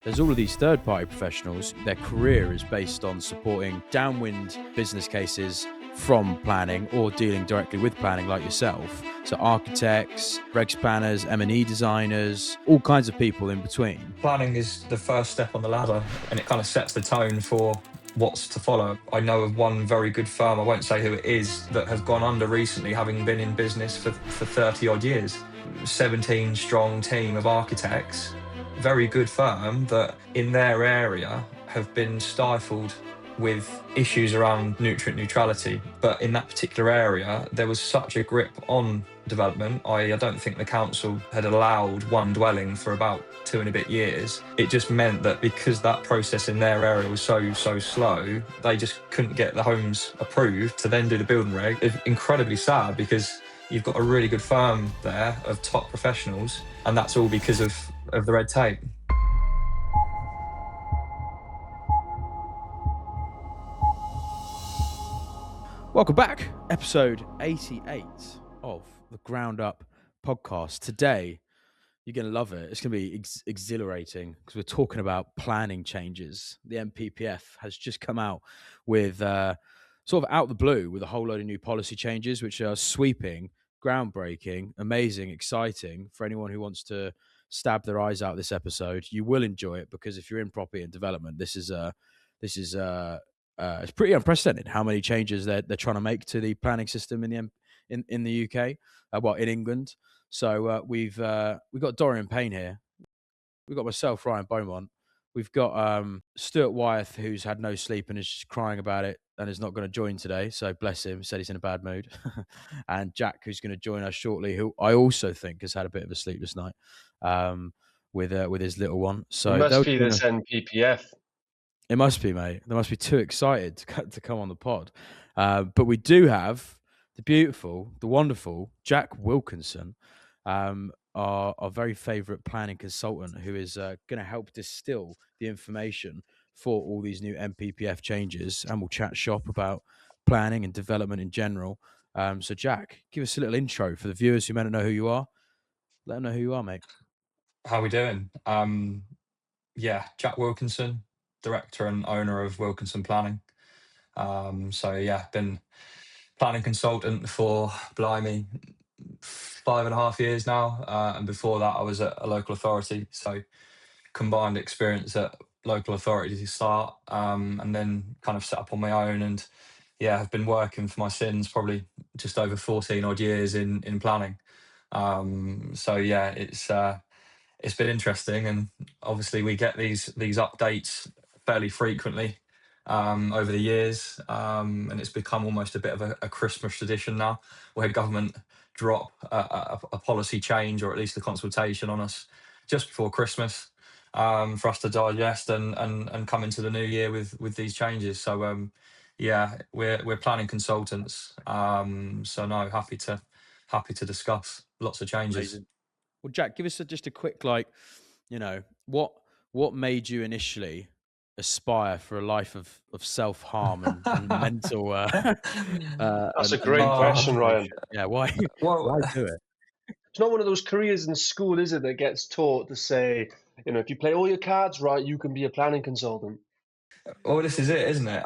There's all of these third-party professionals. Their career is based on supporting downwind business cases from planning or dealing directly with planning, like yourself. So architects, regs planners, M&E designers, all kinds of people in between. Planning is the first step on the ladder, and it kind of sets the tone for what's to follow. I know of one very good firm, I won't say who it is, that has gone under recently, having been in business for 30 odd years. 17 strong team of architects, very good firm that in their area have been stifled with issues around nutrient neutrality. But in that particular area, there was such a grip on development. I don't think the council had allowed one dwelling for about 2 and a bit years. It just meant that because that process in their area was so slow, they just couldn't get the homes approved to then do the building reg. It's incredibly sad because you've got a really good firm there of top professionals, and that's all because of the red tape. Welcome back, episode 88 of the Ground Up podcast. Today, you're going to love it. It's going to be exhilarating because we're talking about planning changes. The MPPF has just come out with sort of out the blue with a whole load of new policy changes, which are sweeping, groundbreaking, amazing, exciting for anyone who wants to stab their eyes out this episode. You will enjoy it because if you're in property and development, this is it's pretty unprecedented how many changes they're trying to make to the planning system in the UK, in England. So we've got Dorian Payne here. We've got myself, Ryan Beaumont. We've got Stuart Wyeth, who's had no sleep and is just crying about it and is not going to join today. So bless him. Said he's in a bad mood. And Jack, who's going to join us shortly, who I also think has had a bit of a sleepless night with his little one. So it must be this NPPF. It must be, mate. They must be too excited to come on the pod. But we do have the beautiful, the wonderful Jack Wilkinson, our very favourite planning consultant, who is going to help distill the information for all these new MPPF changes, and we'll chat shop about planning and development in general. So, Jack, give us a little intro for the viewers who may not know who you are. Let them know who you are, mate. How are we doing? Jack Wilkinson, director and owner of Wilkinson Planning. Been planning consultant for, blimey, 5.5 years now. And before that, I was at a local authority. So combined experience at local authority to start, and then kind of set up on my own. And I've been working for my sins probably just over 14 odd years in planning. It's been interesting, and obviously we get these updates fairly frequently over the years, and it's become almost a bit of a Christmas tradition now, where government drop a policy change or at least a consultation on us just before Christmas, for us to digest and come into the new year with these changes. So we're planning consultants. Happy to discuss lots of changes. Amazing. Well, Jack, give us just a quick, what made you initially aspire for a life of self-harm and mental... That's a great question, Ryan. Yeah, why do it? It's not one of those careers in school, is it, that gets taught to say, if you play all your cards right, you can be a planning consultant. Well, this is it, isn't it?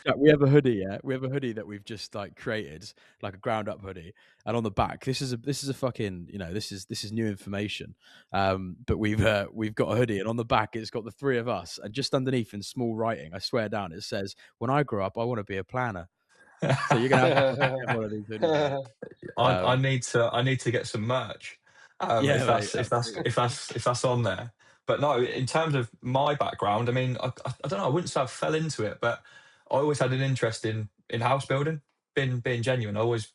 Yeah, we have a hoodie. Yeah, we have a hoodie that we've just created, like a ground up hoodie, and on the back, this is a fucking, this is new information. But we've got a hoodie, and on the back, it's got the three of us, and just underneath in small writing, I swear down, it says, "When I grow up, I want to be a planner." So you're gonna have one of these hoodies. I need to get some merch. If that's on there. But no, in terms of my background, I mean, I don't know, I wouldn't say I fell into it, but I always had an interest in house building. Being genuine, I always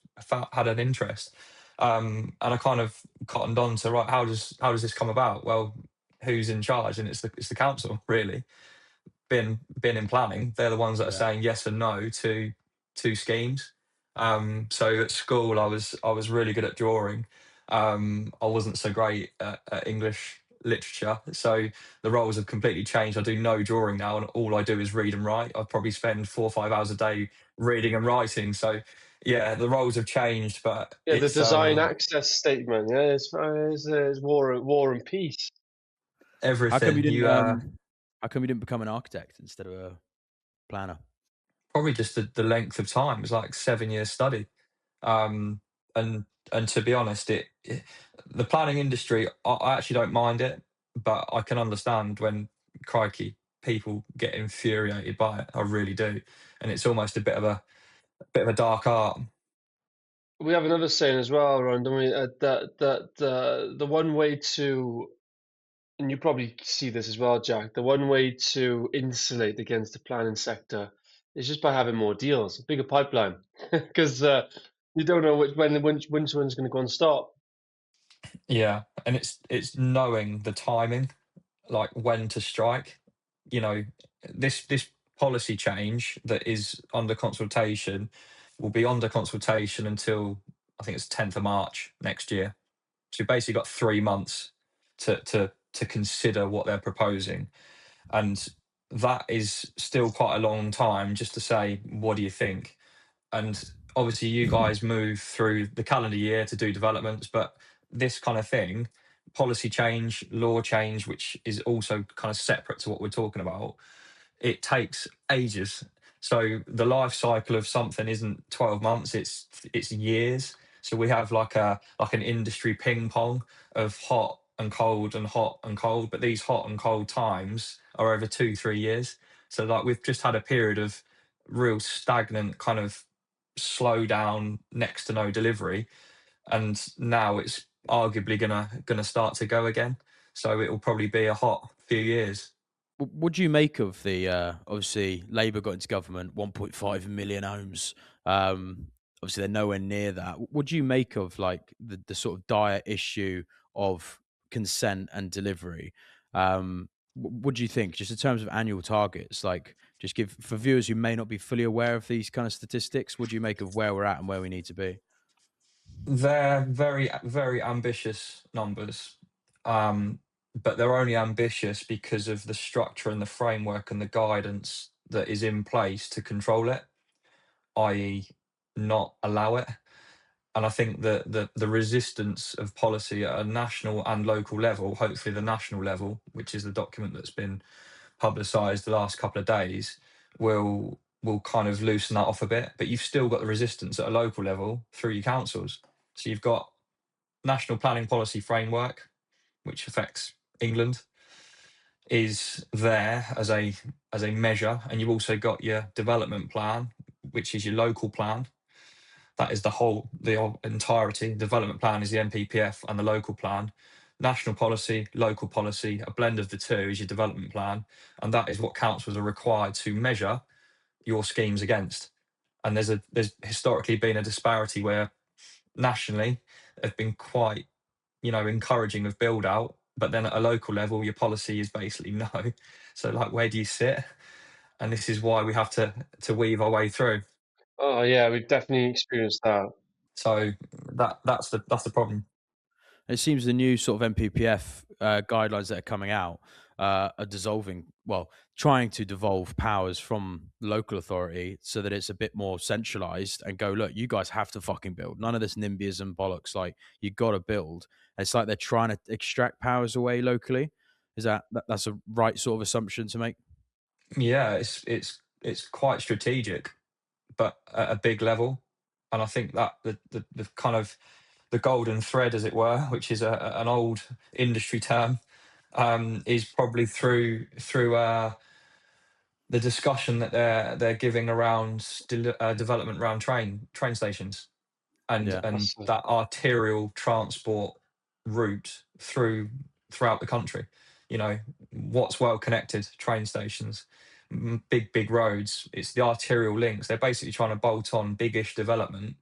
had an interest, and I kind of cottoned on to, right, how does this come about? Well, who's in charge? And it's the council, really. Being in planning, they're the ones that are saying yes and no to schemes. So at school, I was really good at drawing. I wasn't so great at English literature, so the roles have completely changed. I do no drawing now, and all I do is read and write. I probably spend 4 or 5 hours a day reading and writing. So the roles have changed, but the design access statement, it's war and peace. Everything. How come you didn't? How come you didn't become an architect instead of a planner? Probably just the length of time. It was like 7 years study. Um, and to be honest, the planning industry, I actually don't mind it, but I can understand when, crikey, people get infuriated by it. I really do, and it's almost a bit of a dark art. We have another saying as well, Ron, don't we? That the one way to, and you probably see this as well, Jack, the one way to insulate against the planning sector is just by having more deals, a bigger pipeline, because you don't know which one's going to go and stop. Yeah, and it's knowing the timing, like when to strike. You know, this policy change that is under consultation will be under consultation until I think it's 10th of March next year. So you've basically got 3 months to consider what they're proposing, and that is still quite a long time just to say what do you think. And obviously, you guys move through the calendar year to do developments, but this kind of thing, policy change, law change, which is also kind of separate to what we're talking about, it takes ages. So the life cycle of something isn't 12 months, it's years. So we have like an industry ping pong of hot and cold and hot and cold, but these hot and cold times are over 2 3 years. So like we've just had a period of real stagnant kind of slow down, next to no delivery, and now it's arguably gonna start to go again. So it will probably be a hot few years. What do you make of the obviously Labour got into government, 1.5 million homes. Obviously, they're nowhere near that. What do you make of like the sort of dire issue of consent and delivery? What do you think, just in terms of annual targets? Like, just give for viewers who may not be fully aware of these kind of statistics. What do you make of where we're at and where we need to be? They're very, very ambitious numbers, but they're only ambitious because of the structure and the framework and the guidance that is in place to control it, i.e., not allow it. And I think that the resistance of policy at a national and local level, hopefully the national level, which is the document that's been publicised the last couple of days, will kind of loosen that off a bit. But you've still got the resistance at a local level through your councils. So you've got National Planning Policy Framework, which affects England, is there as a measure, and you've also got your development plan, which is your local plan. That is the entirety. Development plan is the NPPF and the local plan. National policy, local policy, a blend of the two is your development plan, and that is what councils are required to measure your schemes against. And there's historically been a disparity where nationally have been quite, encouraging of build out, but then at a local level, your policy is basically no. So like, where do you sit? And this is why we have to weave our way through. Oh yeah, we've definitely experienced that. So that's the problem. It seems the new sort of MPPF guidelines that are coming out are dissolving, well, trying to devolve powers from the local authority so that it's a bit more centralized and go, look, you guys have to fucking build. None of this NIMBYism bollocks. Like, you got to build. And it's like they're trying to extract powers away locally. Is that's a right sort of assumption to make? Yeah, it's quite strategic, but at a big level. And I think that the kind of the golden thread, as it were, which is an old industry term, is probably through the discussion that they're giving around development around train stations and Yeah. and That's that arterial transport route throughout the country. What's well connected train stations, big roads. It's the arterial links. They're basically trying to bolt on biggish development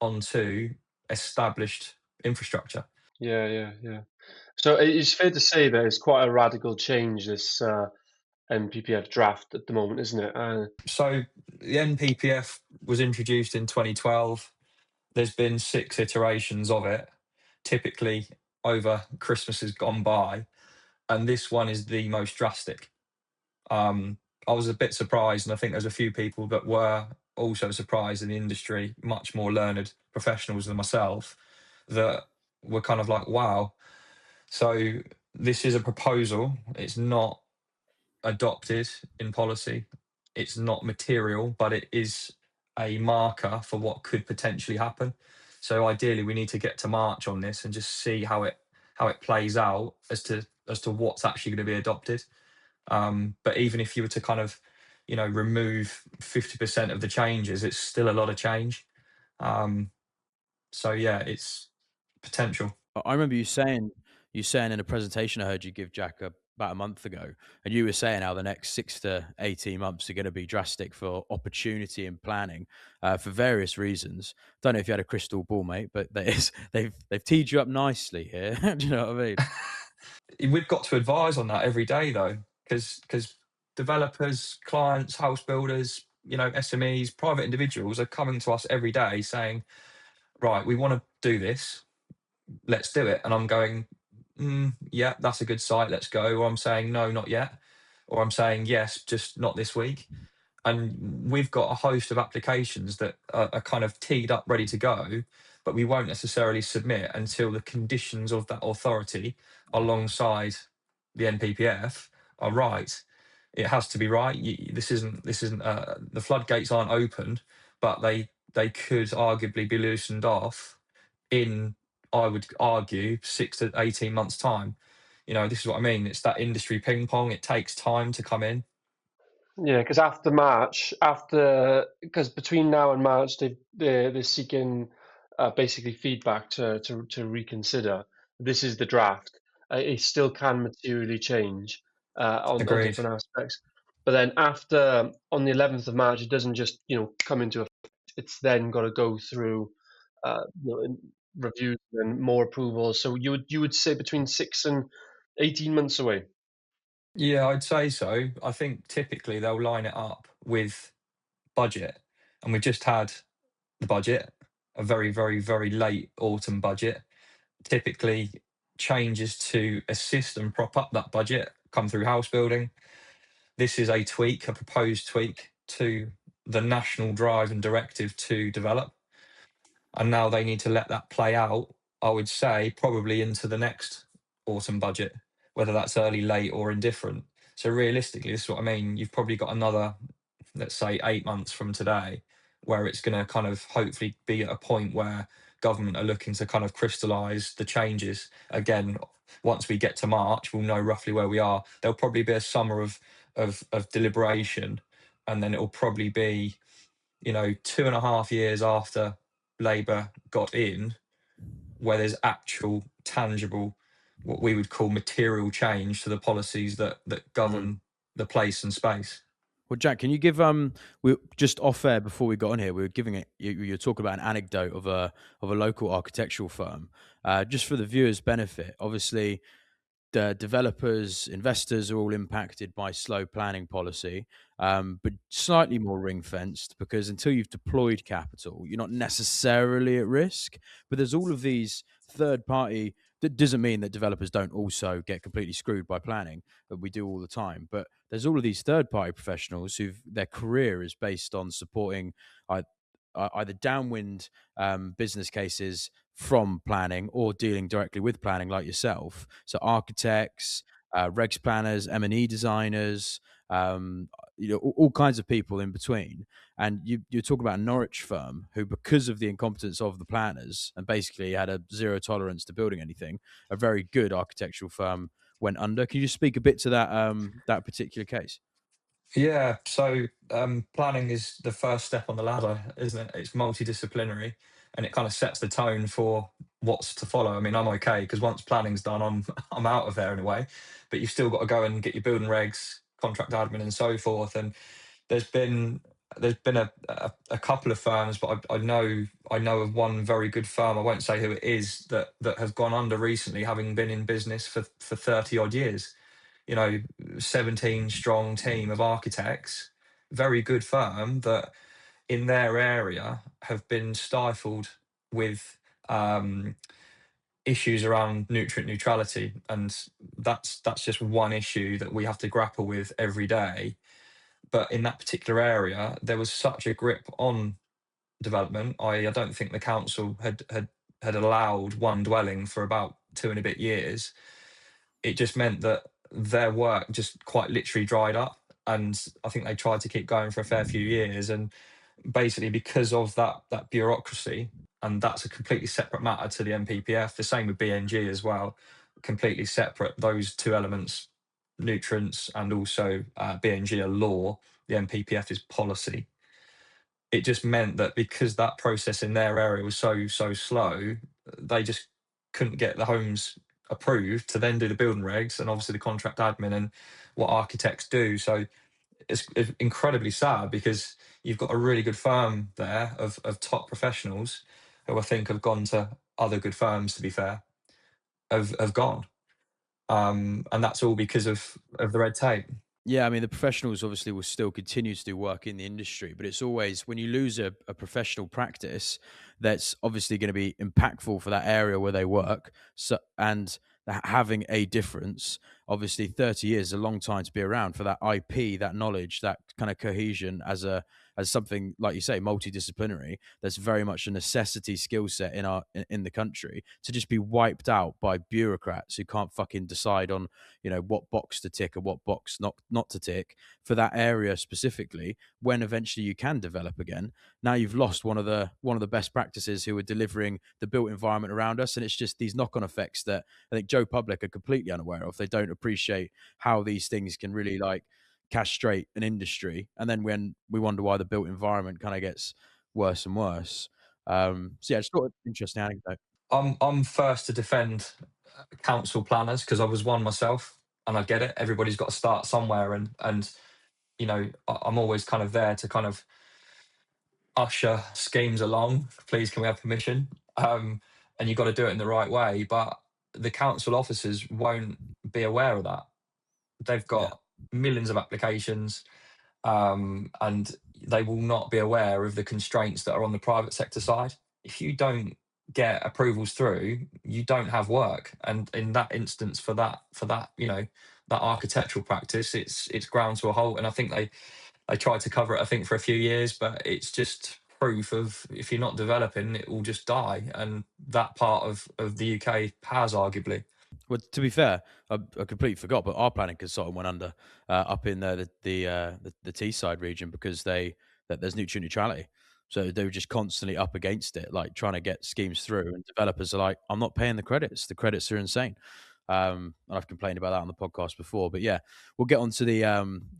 onto established infrastructure. yeah. So it's fair to say that it's quite a radical change, this NPPF draft at the moment, isn't it? So the NPPF was introduced in 2012. There's been 6 iterations of it, typically over Christmases gone by, and this one is the most drastic. I was a bit surprised, and I think there's a few people that were also surprised in the industry, much more learned professionals than myself, that were kind of like, wow. So this is a proposal. It's not adopted in policy. It's not material, but it is a marker for what could potentially happen. So ideally, we need to get to March on this and just see how it plays out as to what's actually going to be adopted. But even if you were to kind of, remove 50% of the changes, it's still a lot of change. Um, so yeah, it's potential. I remember you saying in a presentation I heard you give Jack about a month ago, and you were saying how the next 6 to 18 months are going to be drastic for opportunity and planning for various reasons. Don't know if you had a crystal ball, mate, but they've teed you up nicely here. Do you know what I mean? We've got to advise on that every day though, because developers, clients, house builders, SMEs, private individuals are coming to us every day saying, right, we want to do this, let's do it. And I'm going, yeah, that's a good site, let's go. Or I'm saying, no, not yet. Or I'm saying, yes, just not this week. And we've got a host of applications that are kind of teed up, ready to go, but we won't necessarily submit until the conditions of that authority, alongside the NPPF, are right. It has to be right. This isn't the floodgates aren't opened, but they could arguably be loosened off in, I would argue, 6 to 18 months time. This is what I mean. It's that industry ping pong. It takes time to come in. Yeah, because after March, because between now and March, they're seeking basically feedback to reconsider. This is the draft. It still can materially change on Agreed. different aspects. But then after, on the 11th of March, it doesn't just come into effect. It's then got to go through reviews and more approvals. So you would say between 6 and 18 months away. Yeah, I'd say so. I think typically they'll line it up with budget, and we've just had the budget, a very, very, very late autumn budget. Typically, changes to assist and prop up that budget come through house building. This is a tweak, a proposed tweak to the national drive and directive to develop. And now they need to let that play out, I would say, probably into the next autumn budget, whether that's early, late, or indifferent. So realistically, this is what I mean. You've probably got another, let's say, 8 months from today, where it's going to kind of hopefully be at a point where government are looking to kind of crystallise the changes. Again, once we get to March, we'll know roughly where we are. There'll probably be a summer of deliberation, and then it'll probably be 2.5 years after Labour got in, where there's actual tangible, what we would call material change to the policies that Mm. govern the place and space. Well, Jack, can you give we just off air before we got on here, we were giving it you're talking about an anecdote of a local architectural firm, just for the viewers' benefit. Obviously, the developers, investors are all impacted by slow planning policy, but slightly more ring fenced because until you've deployed capital, you're not necessarily at risk. But there's all of these third party. That doesn't mean that developers don't also get completely screwed by planning. That we do all the time. But there's all of these third party professionals who their career is based on supporting ei- either downwind business cases from planning or dealing directly with planning, like yourself. So architects, regs planners, M&E designers, all kinds of people in between. And you're talking about a Norwich firm who, because of the incompetence of the planners, and basically had a zero tolerance to building anything, a very good architectural firm went under. Can you just speak a bit to that particular case? Yeah, so planning is the first step on the ladder, isn't it? It's multidisciplinary, and it kind of sets the tone for what's to follow. I mean, I'm okay because once planning's done, I'm I'm out of there in a way, but you've still got to go and get your building regs, contract admin, and so forth. And there's been a couple of firms, but I know of one very good firm. I won't say who it is, that has gone under recently, having been in business for 30 odd years. you know, 17 strong team of architects, very good firm that in their area have been stifled with issues around nutrient neutrality. And that's just one issue that we have to grapple with every day. But in that particular area, there was such a grip on development. I don't think the council had allowed one dwelling for about 2 and a bit years. It just meant that their work just quite literally dried up. And I think they tried to keep going for a fair few years. And basically, because of that bureaucracy, and that's a completely separate matter to the NPPF, the same with BNG as well, completely separate. Those two elements, nutrients and also BNG are law, the NPPF is policy. It just meant that because that process in their area was so slow, they just couldn't get the homes approved to then do the building regs and obviously the contract admin and what architects do. So it's incredibly sad because you've got a really good firm there of top professionals who I think have gone to other good firms, to be fair, have gone. And that's all because of the red tape. Yeah, I mean, the professionals obviously will still continue to do work in the industry, but it's always when you lose a professional practice that's obviously going to be impactful for that area where they work. So, and having a difference, obviously 30 years is a long time to be around for that IP, that knowledge, that kind of cohesion as something, like you say, multidisciplinary, that's very much a necessity skill set in the country, to just be wiped out by bureaucrats who can't fucking decide on what box to tick or what box not to tick for that area specifically. When eventually you can develop again, now you've lost one of the best practices who are delivering the built environment around us, and it's just these knock-on effects that I think Joe Public are completely unaware of. They don't appreciate how these things can really castrate an industry, and then when we wonder why the built environment kind of gets worse and worse. So yeah, it's sort of interesting anecdote. I'm first to defend council planners because I was one myself, and I get it. Everybody's got to start somewhere, and I'm always kind of there to kind of usher schemes along. Please, can we have permission? And you've got to do it in the right way. But the council officers won't be aware of that. They've got millions of applications, and they will not be aware of the constraints that are on the private sector side. If you don't get approvals through, you don't have work. And in that instance, for that that architectural practice, it's ground to a halt. And I think they tried to cover it, I think, for a few years, but it's just proof of if you're not developing, it will just die. And that part of the UK has arguably. Well, to be fair, I completely forgot, but our planning consultant went under up in the Teesside region because that there's nutrient neutrality. So they were just constantly up against it, like trying to get schemes through. And developers are like, "I'm not paying the credits. The credits are insane." And I've complained about that on the podcast before. But yeah, we'll get onto the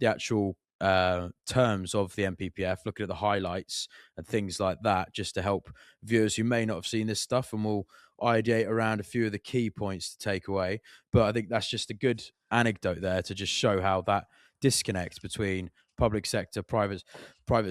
actual terms of the NPPF, looking at the highlights and things like that, just to help viewers who may not have seen this stuff, and we'll ideate around a few of the key points to take away. But I think that's just a good anecdote there to just show how that disconnect between public sector, private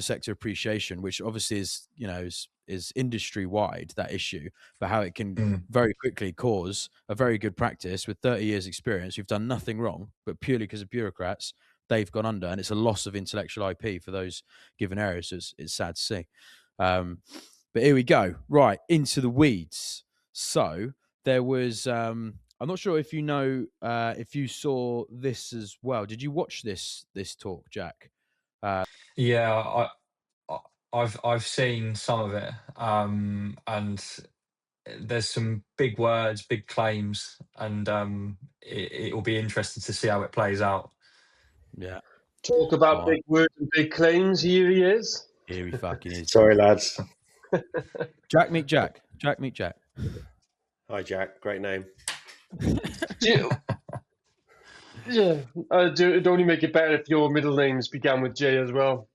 sector appreciation, which obviously is industry wide, that issue, but how it can very quickly cause a very good practice with 30 years experience who've done nothing wrong, but purely because of bureaucrats, they've gone under, and it's a loss of intellectual IP for those given areas. So it's sad to see. But here we go. Right, into the weeds. So there was, I'm not sure if you know, if you saw this as well. Did you watch this talk, Jack? Yeah, I've seen some of it, and there's some big words, big claims, and it will be interesting to see how it plays out. Yeah. Talk about big words and big claims. Here he is. Here he fucking is. Sorry, lads. Jack meet Jack. Jack meet Jack. Hi, Jack. Great name. Yeah, it'd only make it better if your middle names began with J as well.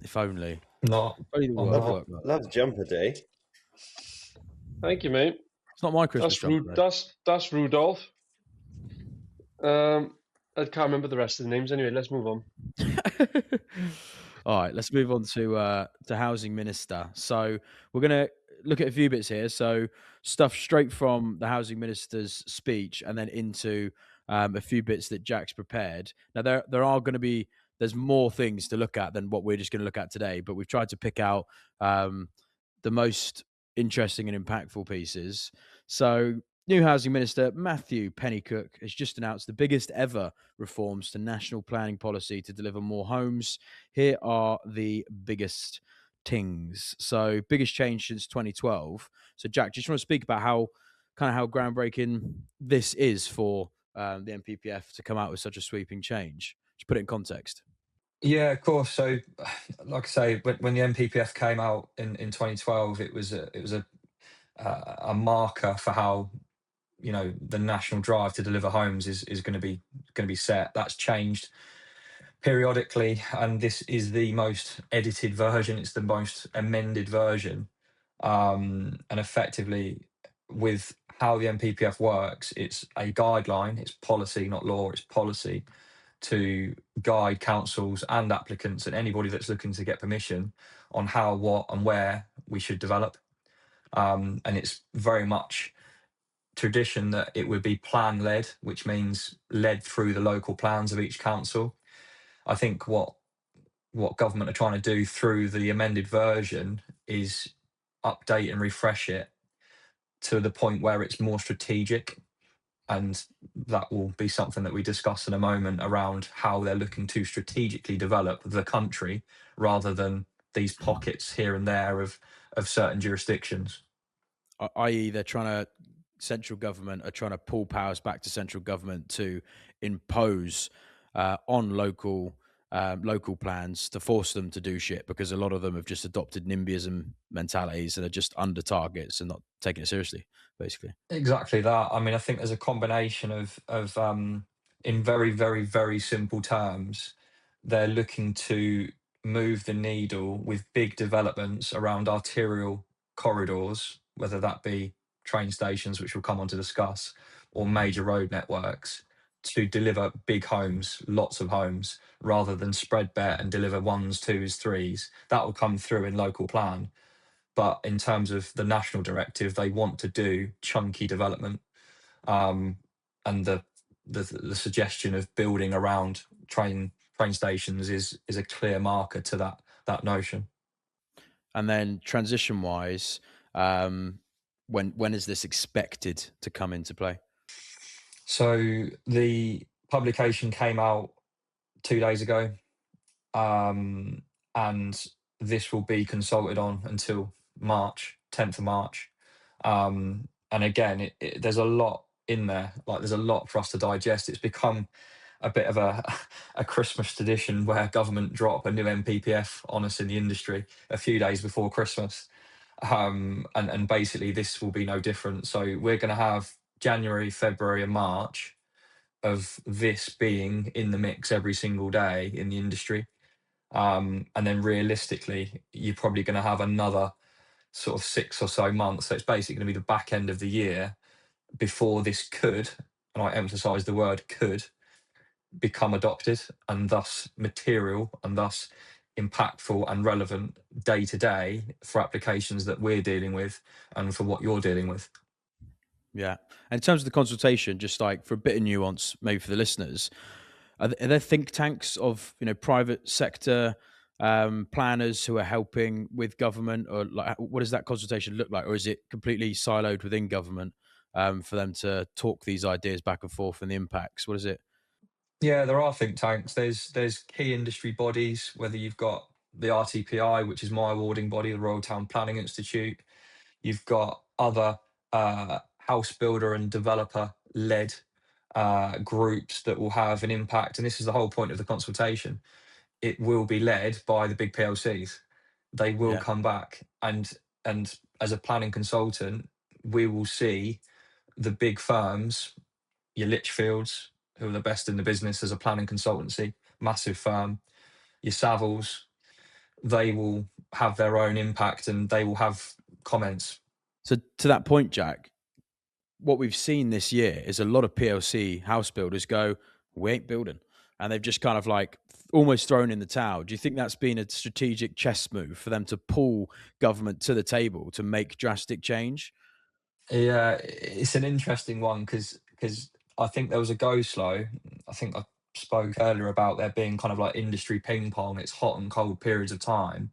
If only. Not. Love the jumper, D. Thank you, mate. It's not my Christmas jumper. That's Rudolph. I can't remember the rest of the names. Anyway, let's move on. All right, let's move on to Housing Minister. So we're going to look at a few bits here. So stuff straight from the Housing Minister's speech, and then into a few bits that Jack's prepared. Now, there's more things to look at than what we're just going to look at today, but we've tried to pick out the most interesting and impactful pieces. So new Housing Minister Matthew Pennycook has just announced the biggest ever reforms to national planning policy to deliver more homes. Here are the biggest things. So biggest change since 2012. So Jack, just want to speak about how groundbreaking this is for the NPPF to come out with such a sweeping change? To put it in context. Yeah, of course. So, like I say, when the NPPF came out in 2012, it was a marker for how, you know, the national drive to deliver homes is going to be set. That's changed periodically, and this is the most edited version. It's the most amended version, and effectively, with how the NPPF works, it's a guideline. It's policy, not law. It's policy to guide councils and applicants and anybody that's looking to get permission on how, what, and where we should develop. And it's very much tradition that it would be plan led, which means led through the local plans of each council. I think what government are trying to do through the amended version is update and refresh it to the point where it's more strategic, and that will be something that we discuss in a moment around how they're looking to strategically develop the country rather than these pockets here and there of certain jurisdictions. I.e., central government are trying to pull powers back to central government to impose on local plans to force them to do shit, because a lot of them have just adopted NIMBYism mentalities and are just under targets and not taking it seriously, basically. Exactly that. I mean, I think there's a combination of in very, very, very simple terms, they're looking to move the needle with big developments around arterial corridors, whether that be train stations, which we'll come on to discuss, or major road networks, to deliver big homes, lots of homes, rather than spread bet and deliver ones, twos, threes. That will come through in local plan. But in terms of the national directive, they want to do chunky development, and the suggestion of building around train stations is a clear marker to that notion. And then transition wise, when is this expected to come into play? So the publication came out 2 days ago, and this will be consulted on until March, 10th of March. And again, there's a lot in there. Like, there's a lot for us to digest. It's become a bit of a Christmas tradition where government drop a new NPPF on us in the industry a few days before Christmas. And basically this will be no different. So we're going to have January, February, and March of this being in the mix every single day in the industry. And then realistically, you're probably going to have another sort of 6 or so months. So it's basically going to be the back end of the year before this could, and I emphasize the word could, become adopted and thus material and thus impactful and relevant day to day for applications that we're dealing with and for what you're dealing with. Yeah. And in terms of the consultation, just like for a bit of nuance, maybe for the listeners, are there think tanks of, you know, private sector planners who are helping with government, or like what does that consultation look like? Or is it completely siloed within government for them to talk these ideas back and forth and the impacts? What is it? Yeah, there are think tanks. There's key industry bodies, whether you've got the RTPI, which is my awarding body, the Royal Town Planning Institute. You've got other house builder and developer led groups that will have an impact. And this is the whole point of the consultation. It will be led by the big PLCs. They will come back, and as a planning consultant, we will see the big firms, your Litchfields, who are the best in the business as a planning consultancy, massive firm, your Savills, they will have their own impact and they will have comments. So to that point, Jack, what we've seen this year is a lot of PLC house builders go, we ain't building. And they've just kind of like almost thrown in the towel. Do you think that's been a strategic chess move for them to pull government to the table to make drastic change? Yeah, it's an interesting one because I think there was a go slow. I think I spoke earlier about there being kind of like industry ping pong. It's hot and cold periods of time,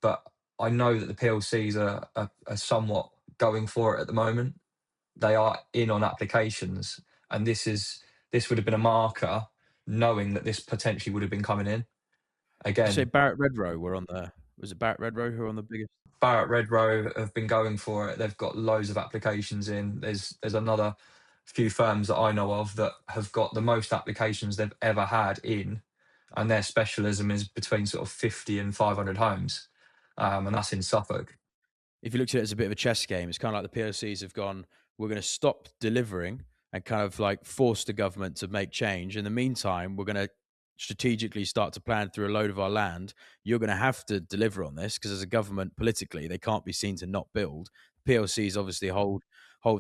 but I know that the PLCs are somewhat going for it at the moment. They are in on applications, and this would have been a marker, knowing that this potentially would have been coming in. Again, did you say Barrett Redrow were on there? Was it Barrett Redrow who were on the biggest? Barrett Redrow have been going for it. They've got loads of applications in. There's another few firms that I know of that have got the most applications they've ever had in, and their specialism is between sort of 50 and 500 homes, and that's in Suffolk. If you looked at it as a bit of a chess game, it's kind of like the PLCs have gone, we're going to stop delivering and kind of like force the government to make change. In the meantime, we're going to strategically start to plan through a load of our land. You're going to have to deliver on this because as a government politically, they can't be seen to not build. PLCs obviously hold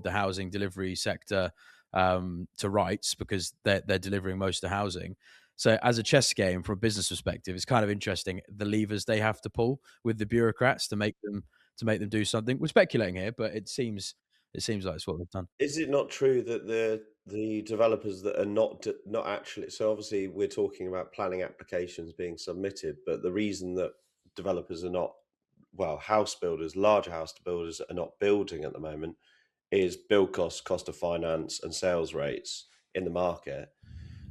the housing delivery sector to rights because they're delivering most of the housing. So as a chess game, from a business perspective, it's kind of interesting the levers they have to pull with the bureaucrats to make them do something. We're speculating here, but it seems like it's what they've done. Is it not true that the developers that are not actually, so obviously we're talking about planning applications being submitted, but the reason that developers are not, well, house builders, larger house builders are not building at the moment is build costs, cost of finance, and sales rates in the market.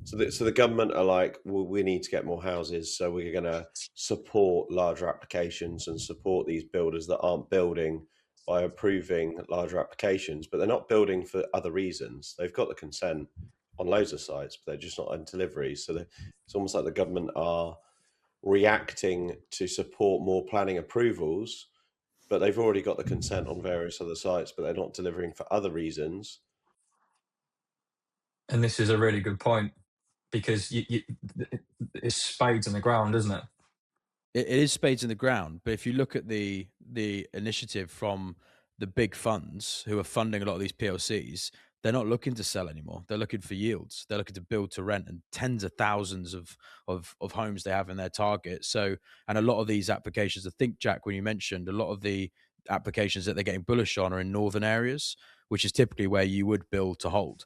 So the government are like, well, we need to get more houses, so we're going to support larger applications and support these builders that aren't building by approving larger applications, but they're not building for other reasons. They've got the consent on loads of sites, but they're just not on deliveries. So it's almost like the government are reacting to support more planning approvals, but they've already got the consent on various other sites, but they're not delivering for other reasons. And this is a really good point because it's spades in the ground, isn't it? It is spades in the ground, but if you look at the initiative from the big funds who are funding a lot of these PLCs, they're not looking to sell anymore. They're looking for yields. They're looking to build to rent, and tens of thousands of homes they have in their target. So, and a lot of these applications, I think, Jack, when you mentioned a lot of the applications that they're getting bullish on are in northern areas, which is typically where you would build to hold.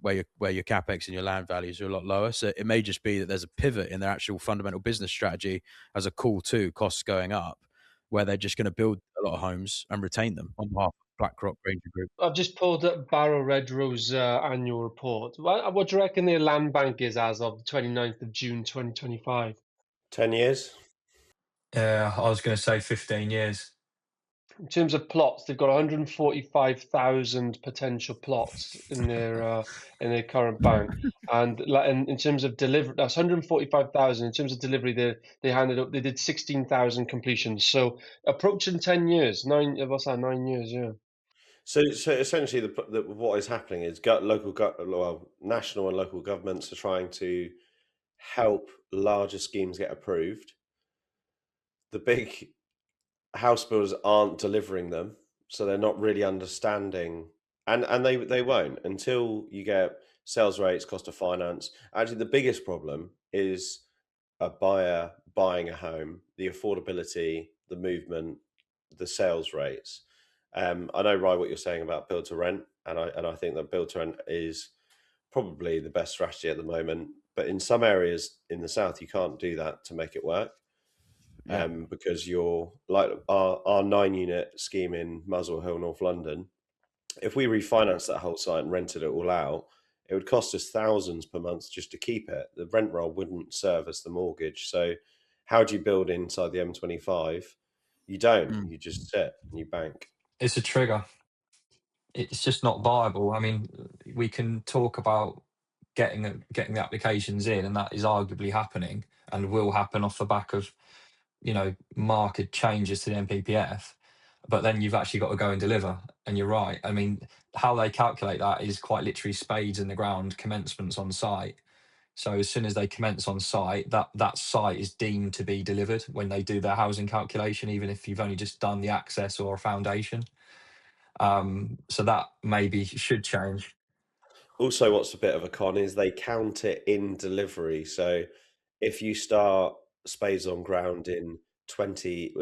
Where your capex and your land values are a lot lower. So it may just be that there's a pivot in their actual fundamental business strategy as a call to costs going up, where they're just going to build a lot of homes and retain them on behalf of BlackRock Ranger Group. I've just pulled up Barrow Redrow's annual report. What do you reckon their land bank is as of the 29th of June 2025? 10 years? Yeah, I was going to say 15 years. In terms of plots, they've got 145,000 potential plots in their current bank, and in terms of delivery, that's 145,000. In terms of delivery, they did 16,000 completions, so approaching 10 years. 9 years, yeah. So essentially, what is happening is national and local governments are trying to help larger schemes get approved. The big house builders aren't delivering them, so they're not really understanding, and they won't until you get sales rates, cost of finance. Actually, the biggest problem is a buyer buying a home, the affordability, the movement, the sales rates. I know, Ryan, what you're saying about build to rent, and I think that build to rent is probably the best strategy at the moment. But in some areas in the south, you can't do that to make it work. Yeah. Because you're like our 9-unit scheme in Muswell Hill, North London. If we refinanced that whole site and rented it all out, it would cost us thousands per month just to keep it. The rent roll wouldn't serve as the mortgage. So how do you build inside the M25? You don't. You just sit and you bank. It's a trigger. It's just not viable. I mean, we can talk about getting the applications in, and that is arguably happening and will happen off the back of, market changes to the NPPF. But then you've actually got to go and deliver. And you're right. I mean, how they calculate that is quite literally spades in the ground, commencements on site. So as soon as they commence on site, that site is deemed to be delivered when they do their housing calculation, even if you've only just done the access or a foundation. So that maybe should change. Also, what's a bit of a con is they count it in delivery. So if you start spades on ground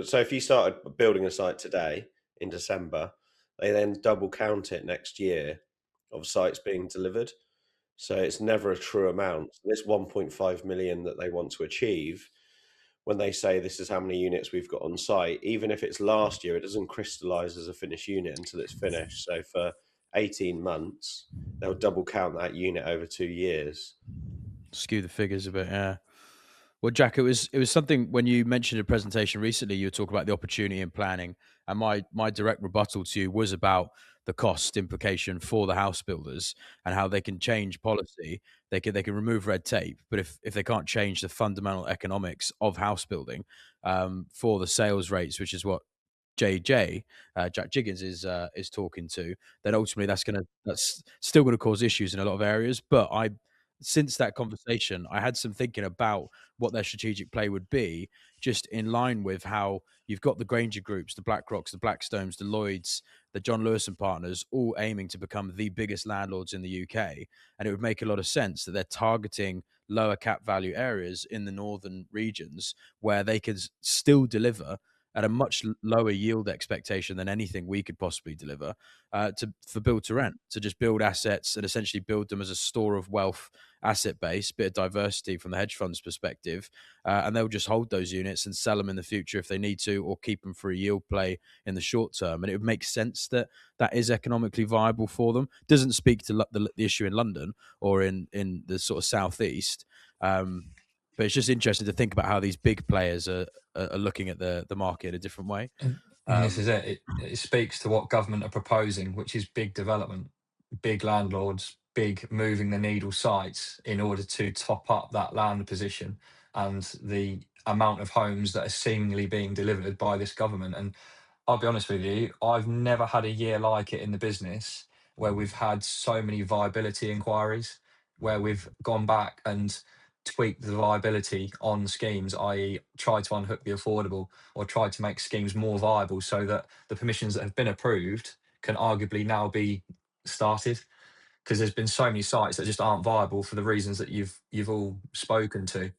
so if you started building a site today in December, they then double count it next year of sites being delivered. So it's never a true amount. This 1.5 million that they want to achieve, when they say this is how many units we've got on site, even if it's last year, it doesn't crystallize as a finished unit until it's finished. So for 18 months, they'll double count that unit over 2 years. Skew the figures a bit, yeah. Well, Jack, it was something when you mentioned a presentation recently, you were talking about the opportunity in planning, and my direct rebuttal to you was about the cost implication for the house builders and how they can change policy. They can remove red tape, but if they can't change the fundamental economics of house building for the sales rates, which is what Jack Jiggins is talking to, then ultimately that's still going to cause issues in a lot of areas. But since that conversation, I had some thinking about what their strategic play would be, just in line with how you've got the Granger Groups, the BlackRocks, the Blackstones, the Lloyds, the John Lewis and Partners, all aiming to become the biggest landlords in the UK. And it would make a lot of sense that they're targeting lower cap value areas in the northern regions where they could still deliver at a much lower yield expectation than anything we could possibly deliver for build to rent, to just build assets and essentially build them as a store of wealth asset base, bit of diversity from the hedge funds perspective, and they'll just hold those units and sell them in the future if they need to, or keep them for a yield play in the short term. And it would make sense that that is economically viable for them. Doesn't speak to the issue in London or in the sort of southeast. But it's just interesting to think about how these big players are looking at the market in a different way. And this is it. It speaks to what government are proposing, which is big development, big landlords, big moving the needle sites in order to top up that land position and the amount of homes that are seemingly being delivered by this government. And I'll be honest with you, I've never had a year like it in the business where we've had so many viability inquiries, where we've gone back and tweaked the viability on schemes, i.e. tried to unhook the affordable or tried to make schemes more viable so that the permissions that have been approved can arguably now be started. Because there's been so many sites that just aren't viable for the reasons that you've all spoken to.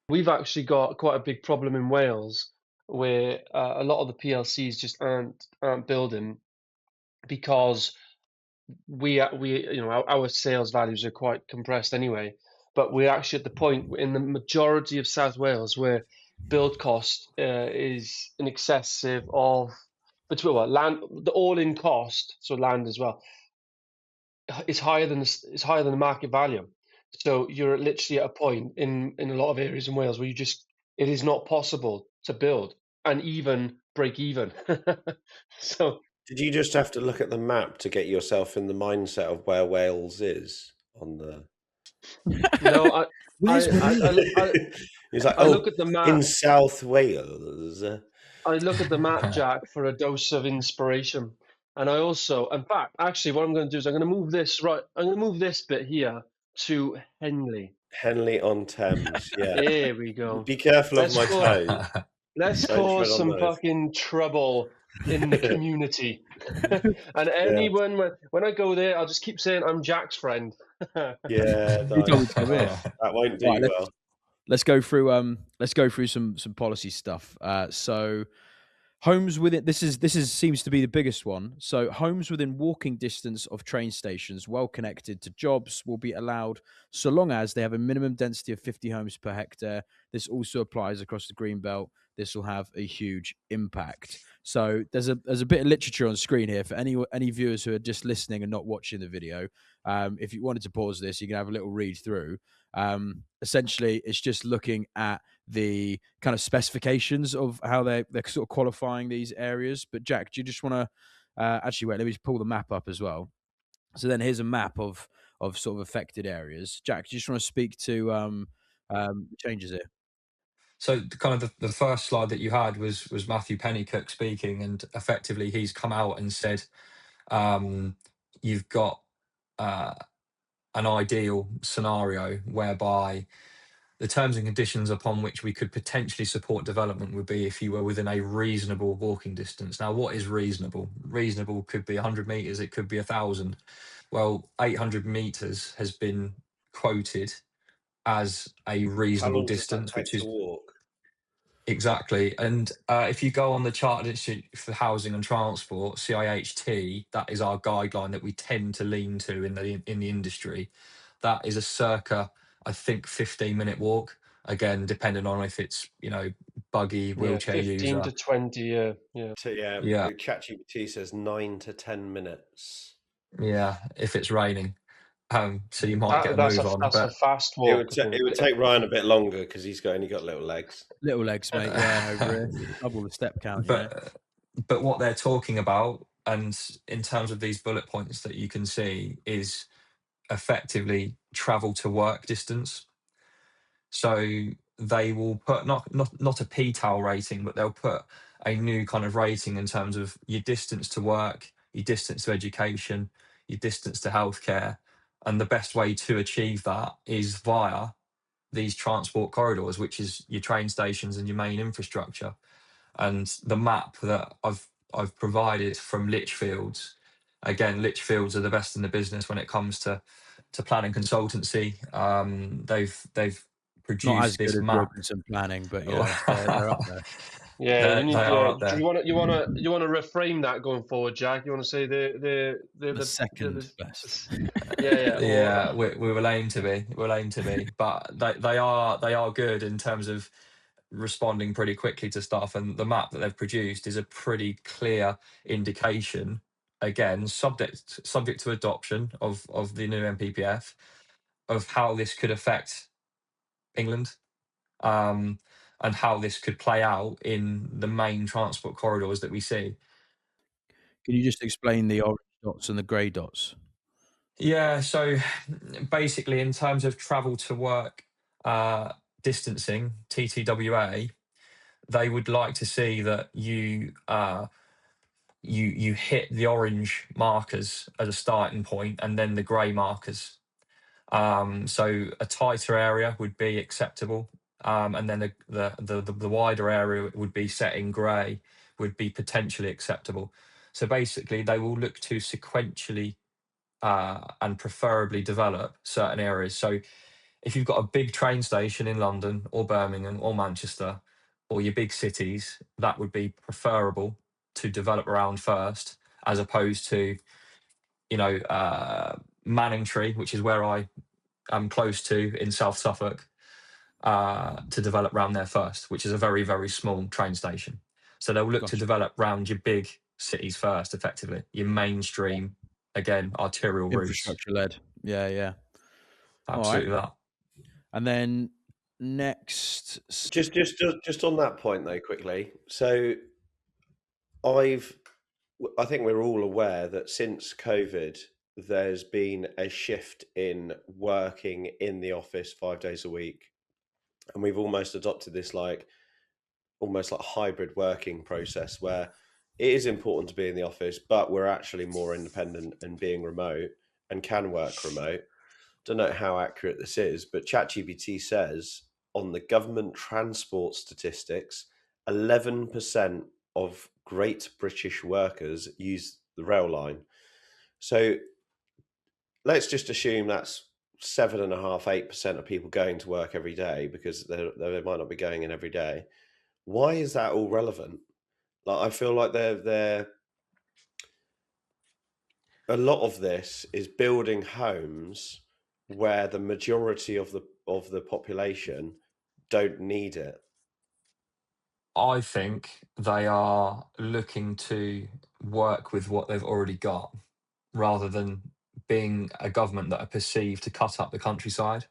We've actually got quite a big problem in Wales where a lot of the PLCs just aren't building because we our sales values are quite compressed anyway. But we're actually at the point in the majority of South Wales where build cost is in excessive of between land, the all-in cost, so land as well, is higher than the market value. So you're literally at a point in a lot of areas in Wales where it is not possible to build and even break even. So did you just have to look at the map to get yourself in the mindset of where Wales is on the? No, He's like, I look at the map. In South Wales. I look at the map, Jack, for a dose of inspiration. And I also, in fact, actually, what I'm going to do is I'm going to move this I'm going to move this bit here to Henley. Henley on Thames, yeah. There we go. Be careful of my toes. Let's cause some fucking trouble in the community. And anyone, when I go there, I'll just keep saying I'm Jack's friend. Yeah, that won't do well. Let's go through some policy stuff. So homes within this seems to be the biggest one. So homes within walking distance of train stations, well connected to jobs, will be allowed so long as they have a minimum density of 50 homes per hectare. This also applies across the Greenbelt. This will have a huge impact. So there's a bit of literature on screen here for any viewers who are just listening and not watching the video. If you wanted to pause this, you can have a little read through. Essentially, it's just looking at the kind of specifications of how they're sort of qualifying these areas. But Jack, do you just want to actually wait? Let me just pull the map up as well. So then here's a map of sort of affected areas. Jack, do you just want to speak to changes here? So kind of the first slide that you had was Matthew Pennycook speaking, and effectively he's come out and said you've got an ideal scenario whereby the terms and conditions upon which we could potentially support development would be if you were within a reasonable walking distance. Now, what is reasonable? Reasonable could be 100 meters, it could be 1,000. Well, 800 meters has been quoted as a reasonable distance, which is to walk. Exactly. And if you go on the Chartered Institute for Housing and Transport, CIHT, that is our guideline that we tend to lean to in the industry. That is a circa, I think, 15-minute walk. Again, depending on if it's, buggy, wheelchair 15 user. to 20, yeah. Yeah. ChatGPT says 9 to 10 minutes. Yeah, if it's raining. So you might get a move on. That's a fast walk. It would take Ryan a bit longer because he's only got little legs. Little legs, mate. Yeah, over here. Double the step count. But what they're talking about and in terms of these bullet points that you can see, is effectively travel to work distance. So they will put not a P-TAL rating, but they'll put a new kind of rating in terms of your distance to work, your distance to education, your distance to healthcare. And the best way to achieve that is via these transport corridors, which is your train stations and your main infrastructure. And the map that I've provided from Litchfields, again, Litchfields are the best in the business when it comes to planning consultancy. They've Not as produced good this as map. Wilkinson planning, but they're up there. Yeah, you They need. are up Do there. you want to reframe that going forward, Jack? You want to say The second best. yeah, Yeah, or we will aim to be. We'll aim to be, but they are good in terms of responding pretty quickly to stuff. And the map that they've produced is a pretty clear indication. Again, subject to adoption of the new MPPF, of how this could affect England, um, and how this could play out in the main transport corridors that we see. Can you just explain the orange dots and the grey dots? Yeah, so basically, in terms of travel to work distancing, TTWA, they would like to see that you hit the orange markers as a starting point, and then the grey markers. So a tighter area would be acceptable, and then the wider area would be set in grey, would be potentially acceptable. So basically, they will look to sequentially and preferably develop certain areas. So if you've got a big train station in London or Birmingham or Manchester or your big cities, that would be preferable to develop around first, as opposed to, Manningtree, which is where I am close to in South Suffolk, to develop around there first, which is a very, very small train station. So they'll look to Gotcha. develop around your big cities first, effectively, your mainstream, again, arterial routes. Infrastructure led. Yeah. All right. Absolutely that. And then next, Just on that point though, quickly. So I think we're all aware that since COVID, there's been a shift in working in the office 5 days a week, and we've almost adopted this almost like hybrid working process where it is important to be in the office, but we're actually more independent and being remote and can work remote. Don't know how accurate this is, but ChatGPT says on the government transport statistics, 11% of Great British workers use the rail line. So let's just assume that's 7.5%, 8% of people going to work every day, because they might not be going in every day. Why is that all relevant? Like, I feel like they're a lot of this is building homes where the majority of the population don't need it. I think they are looking to work with what they've already got, rather than being a government that are perceived to cut up the countryside.